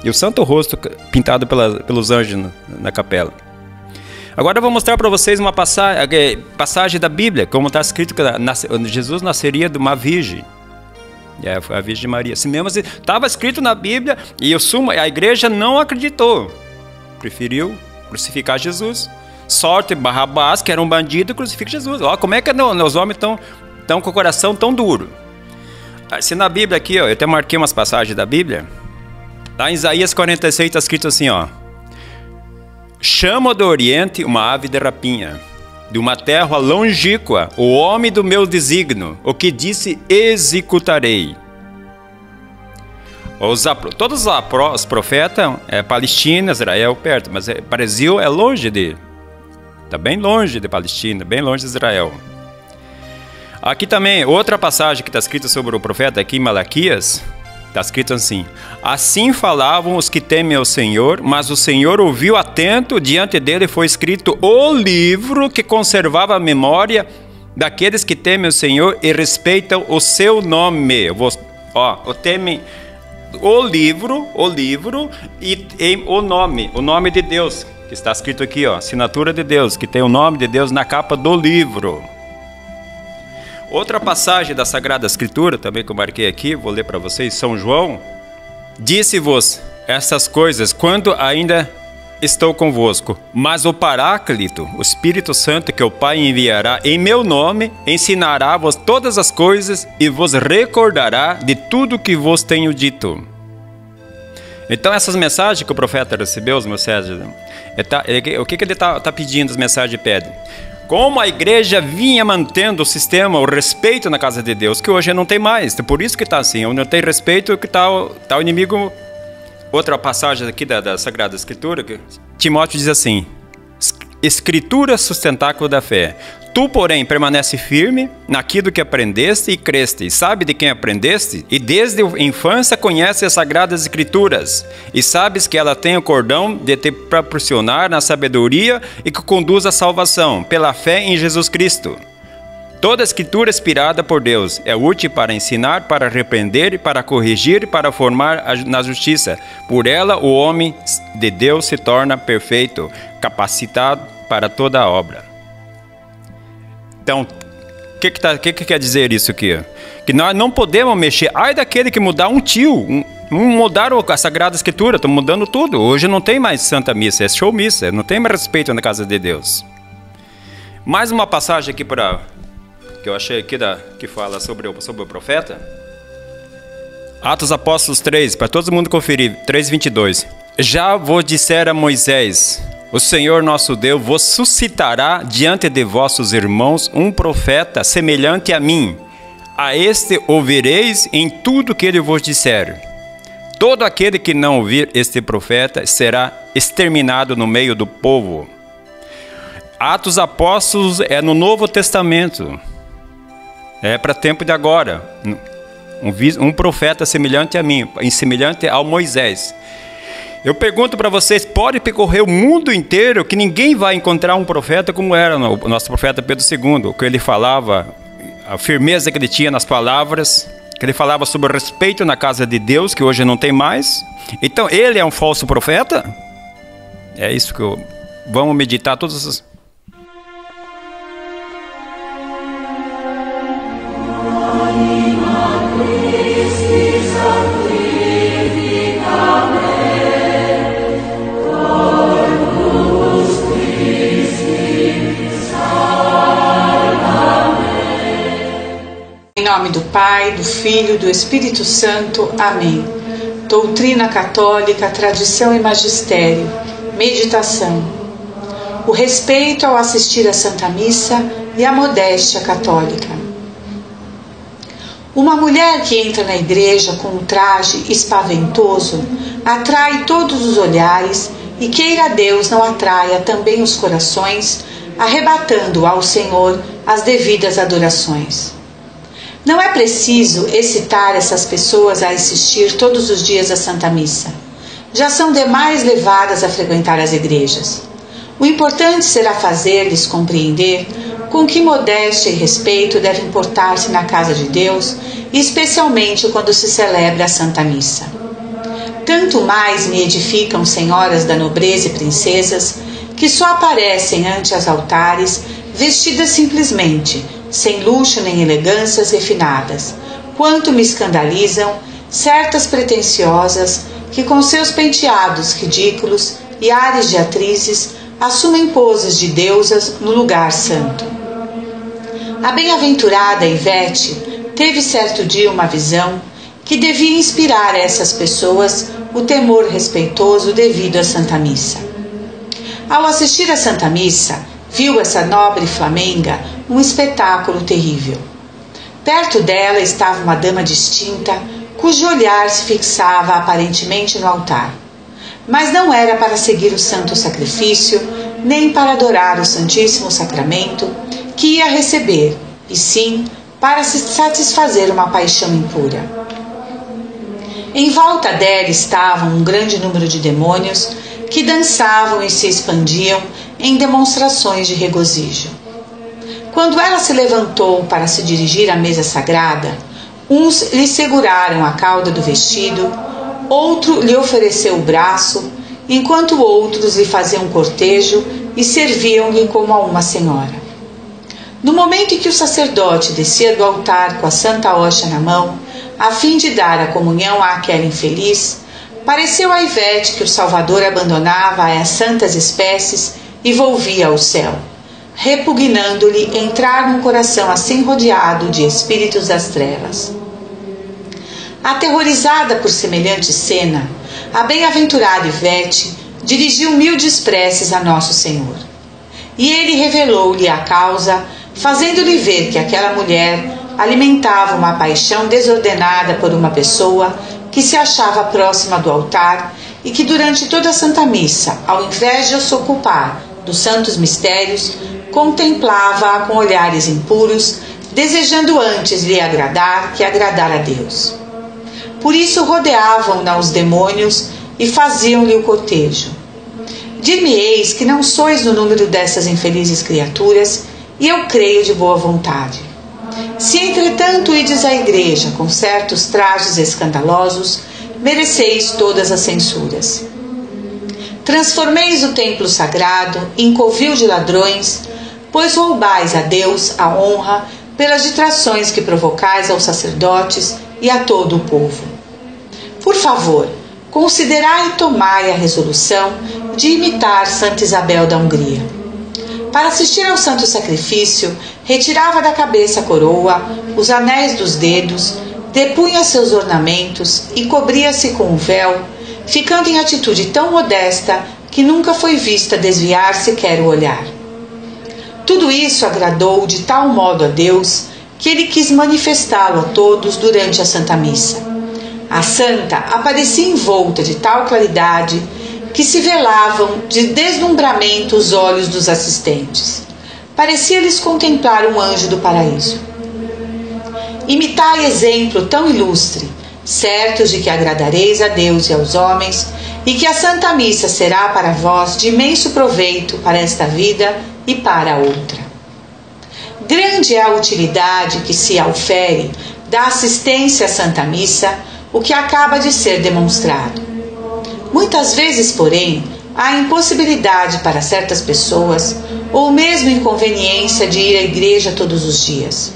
e o santo rosto pintado pelos anjos na capela. Agora eu vou mostrar para vocês uma passagem da Bíblia, como está escrito que Jesus nasceria de uma virgem. Foi a Virgem Maria. Assim mesmo, estava escrito na Bíblia e a igreja não acreditou. Preferiu crucificar Jesus. Sorte Barrabás, que era um bandido, crucifica Jesus. Ó, como é que os homens estão com o coração tão duro? Se na Bíblia aqui, ó, eu até marquei umas passagens da Bíblia. Lá em Isaías 46 está escrito assim, ó. Chamo do Oriente uma ave de rapinha, de uma terra longínqua, o homem do meu desígnio, o que disse executarei. Todos os profetas, Palestina, Israel, perto, mas Brasil é longe está bem longe de Palestina, bem longe de Israel. Aqui também, outra passagem que está escrita sobre o profeta, aqui em Malaquias, está escrito assim: assim falavam os que temem ao Senhor, mas o Senhor ouviu atento, diante dele foi escrito o livro que conservava a memória daqueles que temem o Senhor e respeitam o seu nome. Temem o livro e o nome de Deus, que está escrito aqui, ó, assinatura de Deus, que tem o nome de Deus na capa do livro. Outra passagem da Sagrada Escritura, também que eu marquei aqui, vou ler para vocês, São João. Disse-vos essas coisas quando ainda estou convosco, mas o Paráclito, o Espírito Santo que o Pai enviará em meu nome, ensinará-vos todas as coisas e vos recordará de tudo que vos tenho dito. Então essas mensagens que o profeta recebeu, os mensagens, o que ele está pedindo, as mensagens pede? Como a igreja vinha mantendo o sistema, o respeito na casa de Deus, que hoje não tem mais. Por isso que está assim, não tem respeito, que está o inimigo. Outra passagem aqui da Sagrada Escritura, que Timóteo diz assim: Escritura sustentáculo da fé. Tu, porém, permanece firme naquilo que aprendeste e creste, e sabe de quem aprendeste, e desde a infância conhece as Sagradas Escrituras, e sabes que ela tem o cordão de te proporcionar na sabedoria e que conduz à salvação, pela fé em Jesus Cristo. Toda a Escritura inspirada por Deus é útil para ensinar, para repreender, para corrigir, para formar na justiça. Por ela, o homem de Deus se torna perfeito, capacitado para toda a obra. Então, o que quer dizer isso aqui? Que nós não podemos mexer. Ai daquele que mudar mudaram a Sagrada Escritura, estão mudando tudo. Hoje não tem mais Santa Missa, é show missa, não tem mais respeito na casa de Deus. Mais uma passagem aqui que eu achei aqui que fala sobre o profeta. Atos Apóstolos 3, para todo mundo conferir, 3:22. Já vos dissera Moisés: o Senhor nosso Deus vos suscitará diante de vossos irmãos um profeta semelhante a mim. A este ouvireis em tudo que ele vos disser. Todo aquele que não ouvir este profeta será exterminado no meio do povo. Atos Apóstolos é no Novo Testamento. É para tempo de agora. Um profeta semelhante a mim, semelhante ao Moisés. Eu pergunto para vocês, pode percorrer o mundo inteiro que ninguém vai encontrar um profeta como era o nosso profeta Pedro II, o que ele falava, a firmeza que ele tinha nas palavras, que ele falava sobre o respeito na casa de Deus, que hoje não tem mais. Então ele é um falso profeta? É isso que Vamos meditar todas as... Em nome do Pai, do Filho e do Espírito Santo. Amém. Doutrina católica, tradição e magistério. Meditação. O respeito ao assistir à Santa Missa e a modéstia católica. Uma mulher que entra na igreja com um traje espaventoso atrai todos os olhares e queira Deus não atraia também os corações, arrebatando ao Senhor as devidas adorações. Não é preciso excitar essas pessoas a assistir todos os dias à Santa Missa. Já são demais levadas a frequentar as igrejas. O importante será fazer-lhes compreender com que modéstia e respeito devem portar-se na casa de Deus, especialmente quando se celebra a Santa Missa. Tanto mais me edificam senhoras da nobreza e princesas que só aparecem ante os altares vestidas simplesmente, sem luxo nem elegâncias refinadas, quanto me escandalizam certas pretensiosas que com seus penteados ridículos e ares de atrizes assumem poses de deusas no lugar santo. A bem-aventurada Ivete teve certo dia uma visão que devia inspirar a essas pessoas o temor respeitoso devido à Santa Missa. Ao assistir à Santa Missa, viu essa nobre flamenga um espetáculo terrível. Perto dela estava uma dama distinta, cujo olhar se fixava aparentemente no altar. Mas não era para seguir o santo sacrifício, nem para adorar o Santíssimo Sacramento que ia receber, e sim para se satisfazer uma paixão impura. Em volta dela estavam um grande número de demônios que dançavam e se expandiam em demonstrações de regozijo. Quando ela se levantou para se dirigir à mesa sagrada, uns lhe seguraram a cauda do vestido, outro lhe ofereceu o braço, enquanto outros lhe faziam cortejo e serviam-lhe como a uma senhora. No momento em que o sacerdote descia do altar com a santa hóstia na mão, a fim de dar a comunhão àquela infeliz, pareceu a Ivete que o Salvador abandonava as santas espécies e volvia ao céu, repugnando-lhe entrar num coração assim rodeado de espíritos das trevas. Aterrorizada por semelhante cena, a bem-aventurada Ivete dirigiu humildes preces a Nosso Senhor. E ele revelou-lhe a causa, fazendo-lhe ver que aquela mulher alimentava uma paixão desordenada por uma pessoa que se achava próxima do altar e que durante toda a Santa Missa, ao invés de se ocupar dos santos mistérios, contemplava-a com olhares impuros, desejando antes lhe agradar que agradar a Deus. Por isso rodeavam-na os demônios e faziam-lhe o cortejo. Dir-me-eis que não sois no número dessas infelizes criaturas, e eu creio de boa vontade. Se entretanto ides à igreja com certos trajes escandalosos, mereceis todas as censuras. Transformeis o templo sagrado em covil de ladrões, pois roubais a Deus a honra pelas distrações que provocais aos sacerdotes e a todo o povo. Por favor, considerai e tomai a resolução de imitar Santa Isabel da Hungria. Para assistir ao santo sacrifício, retirava da cabeça a coroa, os anéis dos dedos, depunha seus ornamentos e cobria-se com um véu, ficando em atitude tão modesta que nunca foi vista desviar sequer o olhar. Tudo isso agradou de tal modo a Deus que ele quis manifestá-lo a todos durante a Santa Missa. A santa aparecia envolta de tal claridade que se velavam de deslumbramento os olhos dos assistentes. Parecia-lhes contemplar um anjo do paraíso. Imitai exemplo tão ilustre, certos de que agradareis a Deus e aos homens, e que a Santa Missa será para vós de imenso proveito para esta vida e para a outra. Grande é a utilidade que se aufere da assistência à Santa Missa, o que acaba de ser demonstrado. Muitas vezes, porém, a impossibilidade para certas pessoas, ou mesmo inconveniência de ir à igreja todos os dias.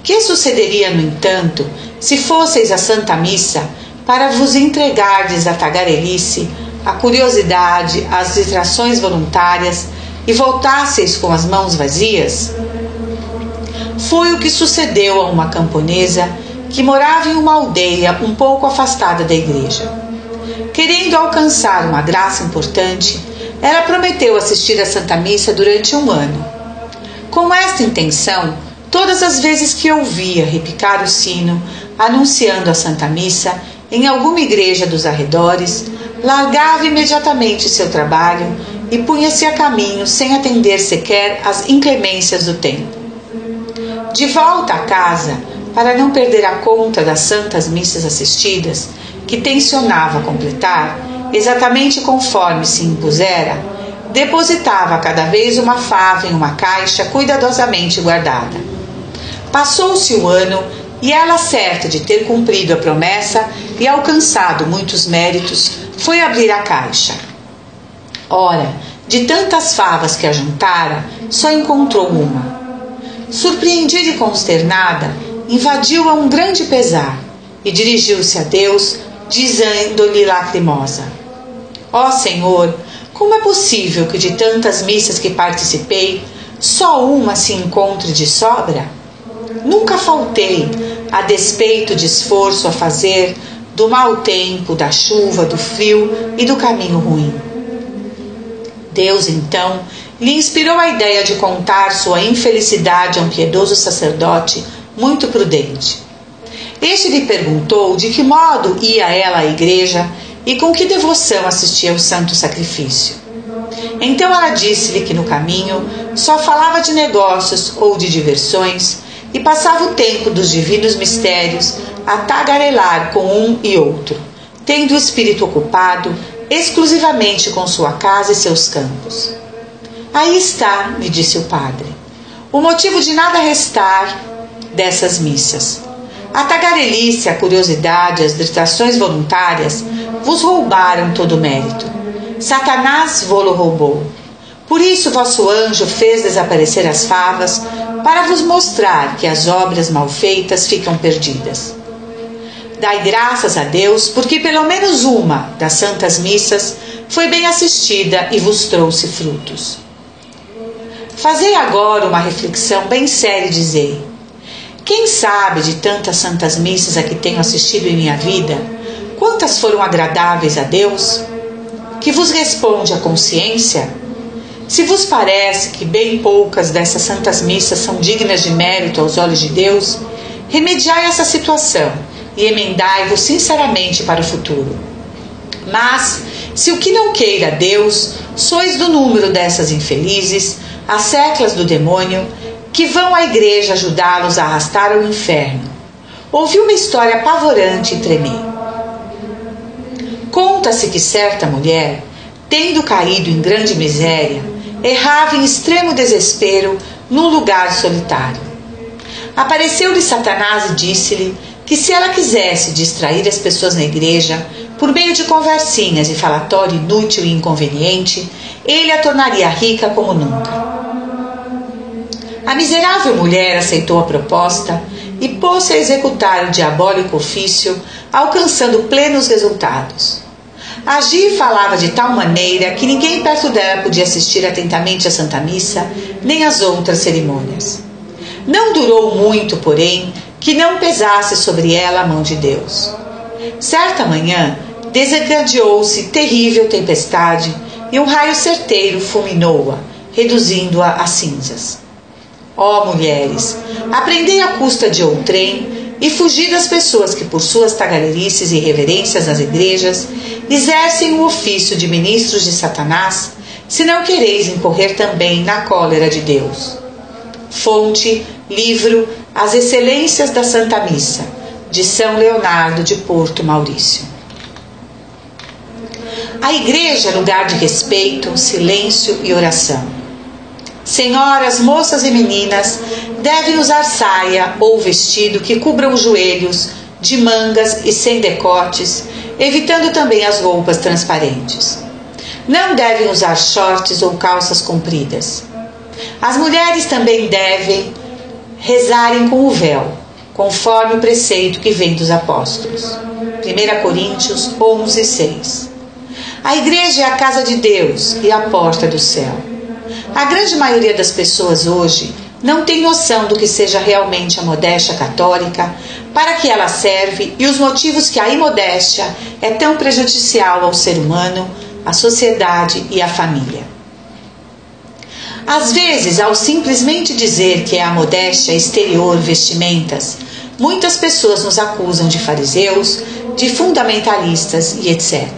Que sucederia, no entanto, se fosseis à Santa Missa para vos entregardes à tagarelice, à curiosidade, às distrações voluntárias e voltasseis com as mãos vazias? Foi o que sucedeu a uma camponesa que morava em uma aldeia um pouco afastada da igreja. Querendo alcançar uma graça importante, ela prometeu assistir à Santa Missa durante 1 ano. Com esta intenção, todas as vezes que ouvia repicar o sino anunciando a Santa Missa em alguma igreja dos arredores, largava imediatamente seu trabalho e punha-se a caminho sem atender sequer às inclemências do tempo. De volta à casa, para não perder a conta das santas missas assistidas, que tencionava completar, exatamente conforme se impusera, depositava cada vez uma fava em uma caixa cuidadosamente guardada. Passou-se o ano e ela, certa de ter cumprido a promessa e alcançado muitos méritos, foi abrir a caixa. Ora, de tantas favas que ajuntara, só encontrou uma. Surpreendida e consternada, invadiu-a um grande pesar e dirigiu-se a Deus, dizendo-lhe lacrimosa: Ó Senhor, como é possível que de tantas missas que participei, só uma se encontre de sobra? Nunca faltei, a despeito de esforço a fazer, do mau tempo, da chuva, do frio e do caminho ruim. Deus, então, lhe inspirou a ideia de contar sua infelicidade a um piedoso sacerdote muito prudente. Este lhe perguntou de que modo ia ela à igreja e com que devoção assistia ao santo sacrifício. Então ela disse-lhe que no caminho só falava de negócios ou de diversões e passava o tempo dos divinos mistérios a tagarelar com um e outro, tendo o espírito ocupado exclusivamente com sua casa e seus campos. Aí está, lhe disse o padre, o motivo de nada restar dessas missas. A tagarelice, a curiosidade, as distrações voluntárias vos roubaram todo o mérito. Satanás vô-lo roubou. Por isso vosso anjo fez desaparecer as favas, para vos mostrar que as obras mal feitas ficam perdidas. Dai graças a Deus, porque pelo menos uma das santas missas foi bem assistida e vos trouxe frutos. Fazei agora uma reflexão bem séria e dizei: quem sabe de tantas santas missas a que tenho assistido em minha vida, quantas foram agradáveis a Deus? Que vos responde a consciência? Se vos parece que bem poucas dessas santas missas são dignas de mérito aos olhos de Deus, remediai essa situação e emendai-vos sinceramente para o futuro. Mas, se o que não queira Deus, sois do número dessas infelizes, as seclas do demônio, que vão à igreja ajudá-los a arrastar ao inferno. Ouvi uma história apavorante e tremi. Conta-se que certa mulher, tendo caído em grande miséria, errava em extremo desespero num lugar solitário. Apareceu-lhe Satanás e disse-lhe que se ela quisesse distrair as pessoas na igreja, por meio de conversinhas e falatório inútil e inconveniente, ele a tornaria rica como nunca. A miserável mulher aceitou a proposta e pôs-se a executar o diabólico ofício, alcançando plenos resultados. Agia e falava de tal maneira que ninguém perto dela podia assistir atentamente à Santa Missa, nem às outras cerimônias. Não durou muito, porém, que não pesasse sobre ela a mão de Deus. Certa manhã, desencadeou-se terrível tempestade e um raio certeiro fulminou-a, reduzindo-a a cinzas. Ó mulheres, aprendei à custa de outrem e fugi das pessoas que, por suas tagarelices e reverências nas igrejas, exercem o ofício de ministros de Satanás, se não quereis incorrer também na cólera de Deus. Fonte, livro As Excelências da Santa Missa, de São Leonardo de Porto Maurício. A igreja é lugar de respeito, silêncio e oração. Senhoras, moças e meninas devem usar saia ou vestido que cubram os joelhos, de mangas e sem decotes, evitando também as roupas transparentes. não devem usar shorts ou calças compridas. As mulheres também devem rezarem com o véu, conforme o preceito que vem dos apóstolos. 1 Coríntios 11:6. A igreja é a casa de Deus e a porta do céu. A grande maioria das pessoas hoje não tem noção do que seja realmente a modéstia católica, para que ela serve e os motivos que a imodéstia é tão prejudicial ao ser humano, à sociedade e à família. Às vezes, ao simplesmente dizer que é a modéstia exterior, vestimentas, muitas pessoas nos acusam de fariseus, de fundamentalistas e etc.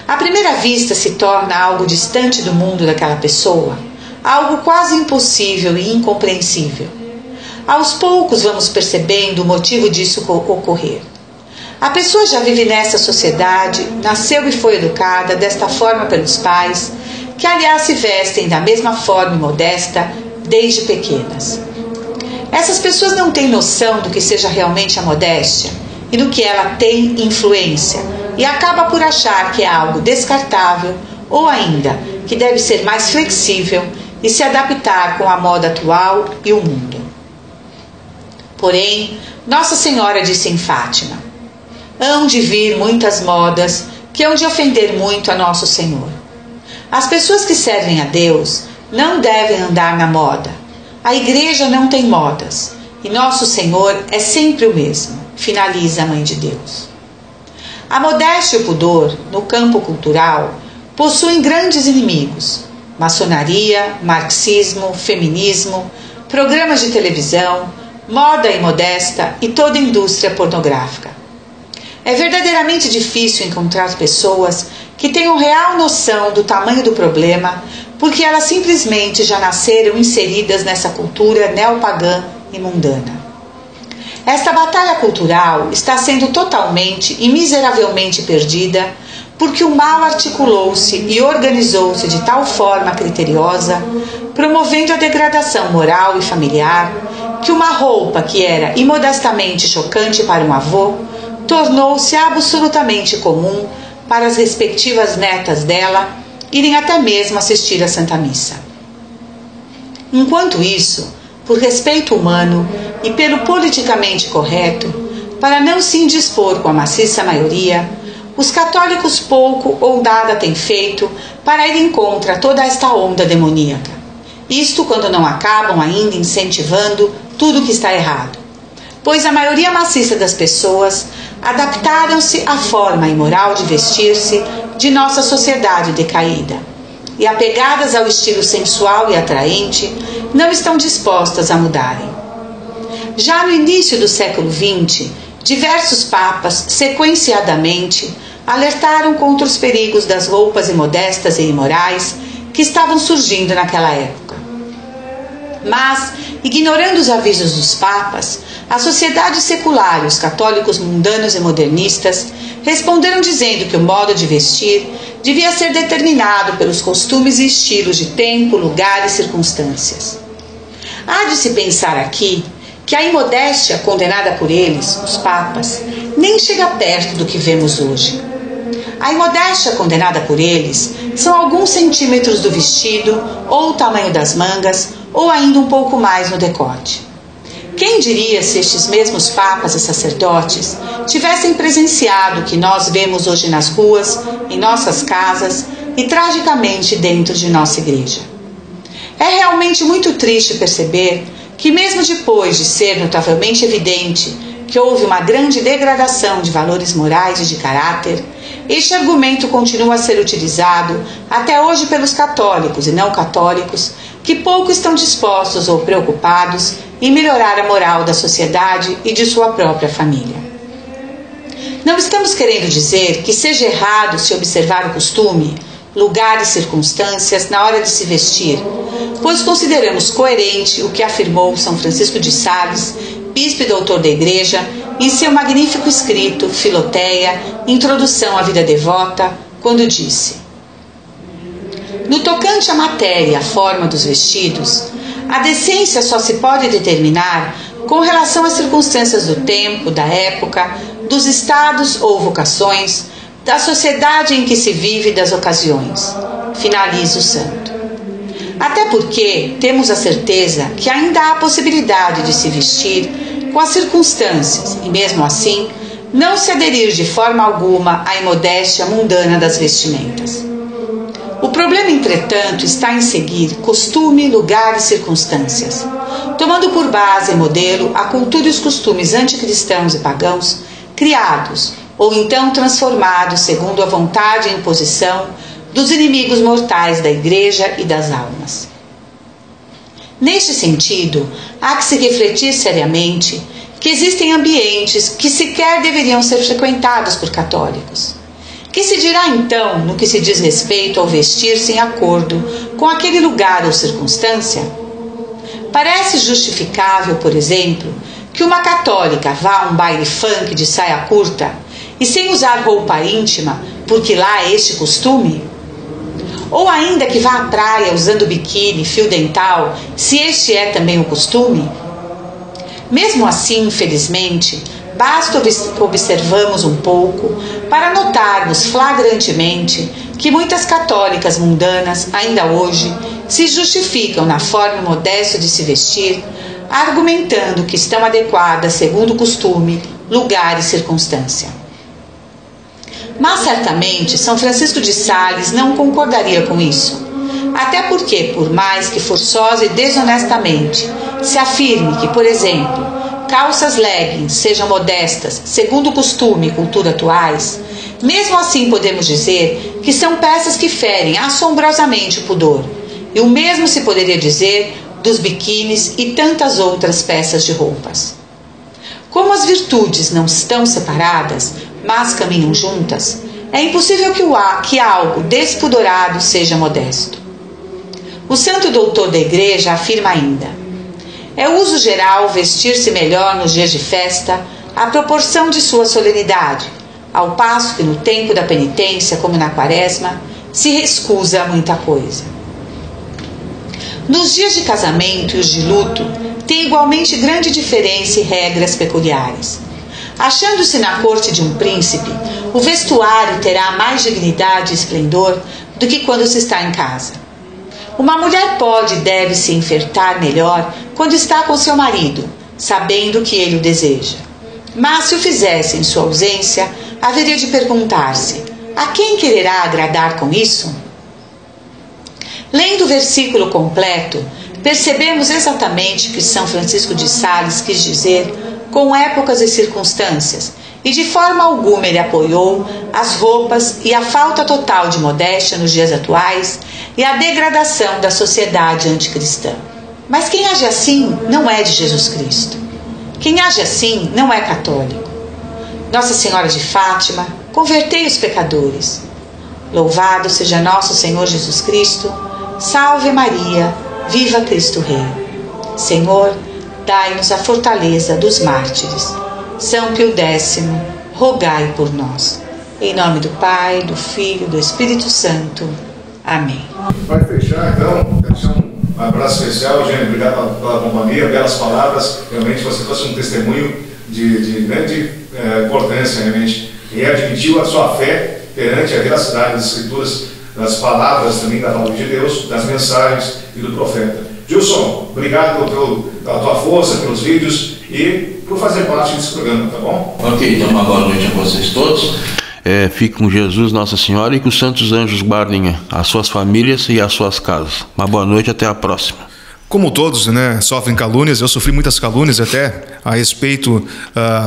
À primeira vista se torna algo distante do mundo daquela pessoa, algo quase impossível e incompreensível. Aos poucos vamos percebendo o motivo disso ocorrer. A pessoa já vive nessa sociedade, nasceu e foi educada desta forma pelos pais, que aliás se vestem da mesma forma modesta desde pequenas. Essas pessoas não têm noção do que seja realmente a modéstia e do que ela tem influência, e acaba por achar que é algo descartável ou ainda que deve ser mais flexível e se adaptar com a moda atual e o mundo. Porém, Nossa Senhora disse em Fátima: hão de vir muitas modas que hão de ofender muito a Nosso Senhor. As pessoas que servem a Deus não devem andar na moda. A igreja não tem modas e Nosso Senhor é sempre o mesmo, finaliza a Mãe de Deus. A modéstia e o pudor, no campo cultural, possuem grandes inimigos: maçonaria, marxismo, feminismo, programas de televisão, moda imodesta e toda a indústria pornográfica. É verdadeiramente difícil encontrar pessoas que tenham real noção do tamanho do problema, porque elas simplesmente já nasceram inseridas nessa cultura neopagã e mundana. Esta batalha cultural está sendo totalmente e miseravelmente perdida porque o mal articulou-se e organizou-se de tal forma criteriosa, promovendo a degradação moral e familiar, que uma roupa que era imodestamente chocante para um avô tornou-se absolutamente comum para as respectivas netas dela irem até mesmo assistir à Santa Missa. Enquanto isso, por respeito humano e pelo politicamente correto, para não se indispor com a maciça maioria, os católicos pouco ou nada têm feito para ir em contra toda esta onda demoníaca. Isto quando não acabam ainda incentivando tudo o que está errado, pois a maioria maciça das pessoas adaptaram-se à forma imoral de vestir-se de nossa sociedade decaída e, apegadas ao estilo sensual e atraente, não estão dispostas a mudarem. Já no início do século XX, diversos papas, sequenciadamente, alertaram contra os perigos das roupas imodestas e imorais que estavam surgindo naquela época. Mas, ignorando os avisos dos papas, a sociedade secular e os católicos mundanos e modernistas responderam dizendo que o modo de vestir devia ser determinado pelos costumes e estilos de tempo, lugar e circunstâncias. Há de se pensar aqui que a imodéstia condenada por eles, os papas, nem chega perto do que vemos hoje. A imodéstia condenada por eles são alguns centímetros do vestido, ou o tamanho das mangas, ou ainda um pouco mais no decote. Quem diria se estes mesmos papas e sacerdotes tivessem presenciado o que nós vemos hoje nas ruas, em nossas casas e tragicamente dentro de nossa igreja? É realmente muito triste perceber que, mesmo depois de ser notavelmente evidente que houve uma grande degradação de valores morais e de caráter, este argumento continua a ser utilizado até hoje pelos católicos e não católicos, que pouco estão dispostos ou preocupados em melhorar a moral da sociedade e de sua própria família. Não estamos querendo dizer que seja errado se observar o costume, lugar e circunstâncias na hora de se vestir, pois consideramos coerente o que afirmou São Francisco de Sales, bispo e doutor da Igreja, em seu magnífico escrito Filoteia, Introdução à Vida Devota, quando disse: no tocante à matéria e à forma dos vestidos, a decência só se pode determinar com relação às circunstâncias do tempo, da época, dos estados ou vocações, da sociedade em que se vive e das ocasiões. Finaliza o santo. Até porque temos a certeza que ainda há a possibilidade de se vestir com as circunstâncias e, mesmo assim, não se aderir de forma alguma à imodéstia mundana das vestimentas. O problema, entretanto, está em seguir costume, lugar e circunstâncias, tomando por base e modelo a cultura e os costumes anticristãos e pagãos criados ou então transformados segundo a vontade e imposição dos inimigos mortais da Igreja e das almas. Neste sentido, há que se refletir seriamente que existem ambientes que sequer deveriam ser frequentados por católicos. Que se dirá então no que se diz respeito ao vestir-se em acordo com aquele lugar ou circunstância? Parece justificável, por exemplo, que uma católica vá a um baile funk de saia curta e sem usar roupa íntima, porque lá é este costume? Ou ainda que vá à praia usando biquíni, fio dental, se este é também o costume? Mesmo assim, infelizmente, basta observarmos um pouco para notarmos flagrantemente que muitas católicas mundanas, ainda hoje, se justificam na forma modesta de se vestir, argumentando que estão adequadas segundo o costume, lugar e circunstância. Mas certamente São Francisco de Sales não concordaria com isso, até porque, por mais que forçosa e desonestamente se afirme que, por exemplo, calças leggings sejam modestas, segundo o costume e cultura atuais, mesmo assim podemos dizer que são peças que ferem assombrosamente o pudor, e o mesmo se poderia dizer dos biquínis e tantas outras peças de roupas. Como as virtudes não estão separadas, mas caminham juntas, é impossível que algo despudorado seja modesto. O santo doutor da Igreja afirma ainda: é uso geral vestir-se melhor nos dias de festa, à proporção de sua solenidade, ao passo que no tempo da penitência, como na quaresma, se recusa a muita coisa. Nos dias de casamento e os de luto, tem igualmente grande diferença e regras peculiares. Achando-se na corte de um príncipe, o vestuário terá mais dignidade e esplendor do que quando se está em casa. Uma mulher pode e deve se enfertar melhor quando está com seu marido, sabendo que ele o deseja. Mas se o fizesse em sua ausência, haveria de perguntar-se: a quem quererá agradar com isso? Lendo o versículo completo, percebemos exatamente o que São Francisco de Sales quis dizer com épocas e circunstâncias, e de forma alguma ele apoiou as roupas e a falta total de modéstia nos dias atuais e a degradação da sociedade anticristã. Mas quem age assim não é de Jesus Cristo. Quem age assim não é católico. Nossa Senhora de Fátima, convertei os pecadores. Louvado seja nosso Senhor Jesus Cristo. Salve Maria, viva Cristo Rei. Senhor, dai-nos a fortaleza dos mártires. São Pio X, rogai por nós. Em nome do Pai, do Filho e do Espírito Santo. Amém. Para fechar, então, deixar um abraço especial, Eugênio, obrigado pela companhia, belas palavras. Realmente você fosse um testemunho de grande importância, realmente. E admitiu a sua fé perante a veracidade das Escrituras, das palavras também da palavra de Deus, das mensagens e do profeta. Gilson, obrigado pela tua força, pelos vídeos e por fazer parte desse programa, tá bom? Ok, então uma boa noite a vocês todos. Fique com Jesus, Nossa Senhora, e que os santos anjos guardem as suas famílias e as suas casas. Uma boa noite, até a próxima. Como todos, né, sofrem calúnias, eu sofri muitas calúnias até a respeito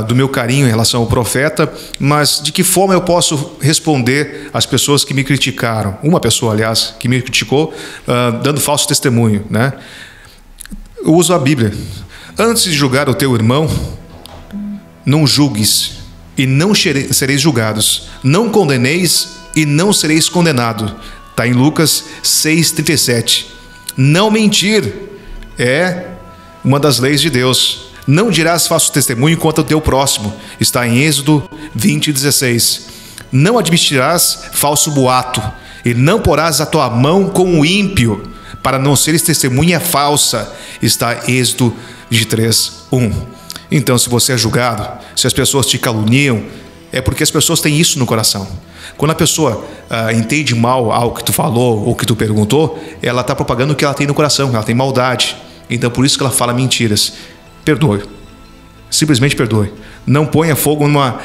do meu carinho em relação ao profeta, mas de que forma eu posso responder às pessoas que me criticaram? Uma pessoa, aliás, que me criticou dando falso testemunho, né? Eu uso a Bíblia. Antes de julgar o teu irmão, não julgues e não sereis julgados. Não condeneis e não sereis condenado. Está em Lucas 6,37. Não mentir é uma das leis de Deus. Não dirás falso testemunho contra o teu próximo. Está em Êxodo 20,16. Não admitirás falso boato e não porás a tua mão com o ímpio, para não seres testemunha falsa. Está em Êxodo 23:1. Então, se você é julgado, se as pessoas te caluniam, é porque as pessoas têm isso no coração. Quando a pessoa entende mal algo que tu falou ou que tu perguntou, ela está propagando o que ela tem no coração, ela tem maldade. Então por isso que ela fala mentiras. Perdoe. Simplesmente perdoe. Não ponha fogo não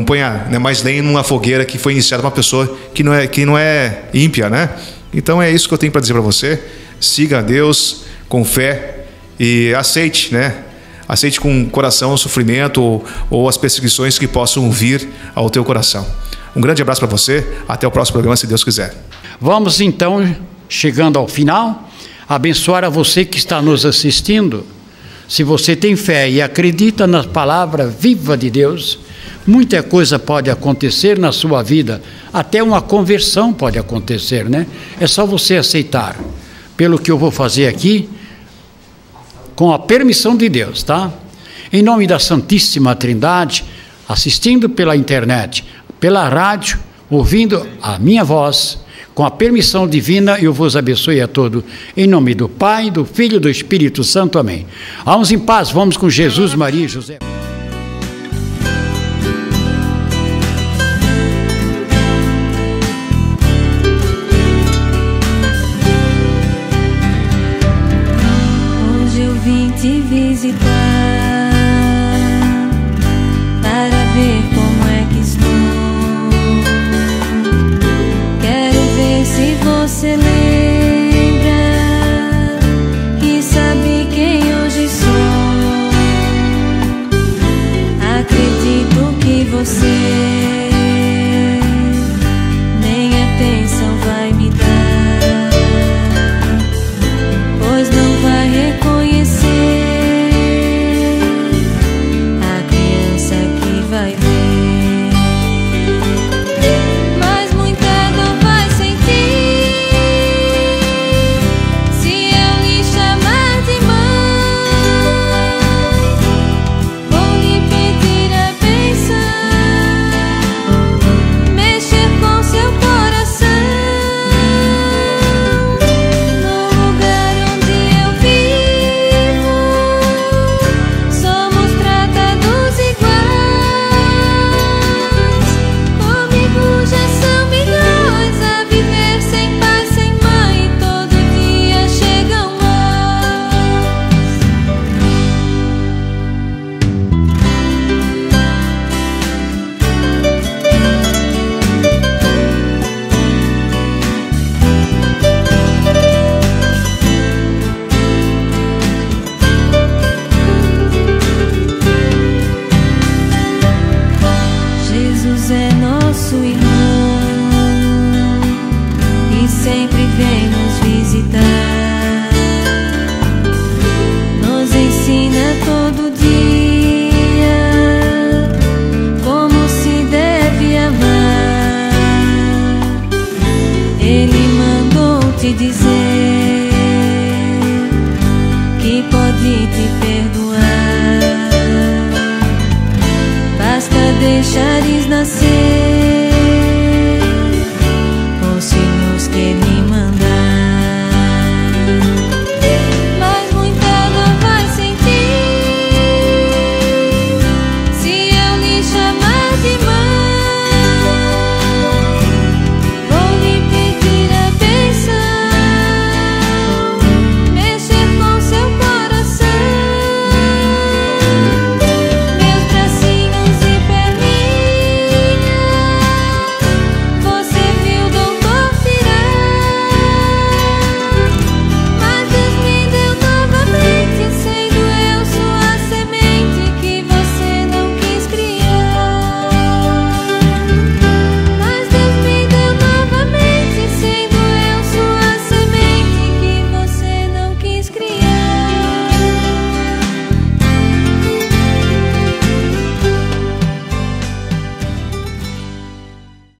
ponha mais lenha numa fogueira que foi iniciada por uma pessoa que não é ímpia, né? Então é isso que eu tenho para dizer para você. Siga a Deus com fé e aceite, né? Aceite com o coração o sofrimento ou as perseguições que possam vir ao teu coração. Um grande abraço para você. Até o próximo programa, se Deus quiser. Vamos então, chegando ao final, abençoar a você que está nos assistindo. Se você tem fé e acredita na palavra viva de Deus, muita coisa pode acontecer na sua vida. Até uma conversão pode acontecer, né? É só você aceitar. Pelo que eu vou fazer aqui, com a permissão de Deus, tá? Em nome da Santíssima Trindade, assistindo pela internet, pela rádio, ouvindo a minha voz, com a permissão divina, eu vos abençoe a todos. Em nome do Pai, do Filho e do Espírito Santo. Amém. Vamos em paz, vamos com Jesus, Maria e José. Te visitar para ver como é que estou. Quero ver se você lembra e sabe quem hoje sou. Acredito que você nem atenção vai me dar, pois não vai reconhecer vai ver, mas muita dor vai sentir se eu lhe chamar de mãe. Vou lhe pedir a bênção, mexer com seu coração. No lugar onde eu vivo, somos tratados iguais. Jesus é nosso irmão e sempre vem nos visitar. Nos ensina todo dia como se deve amar. Ele mandou te dizer que pode te perdoar. Basta deixares nascer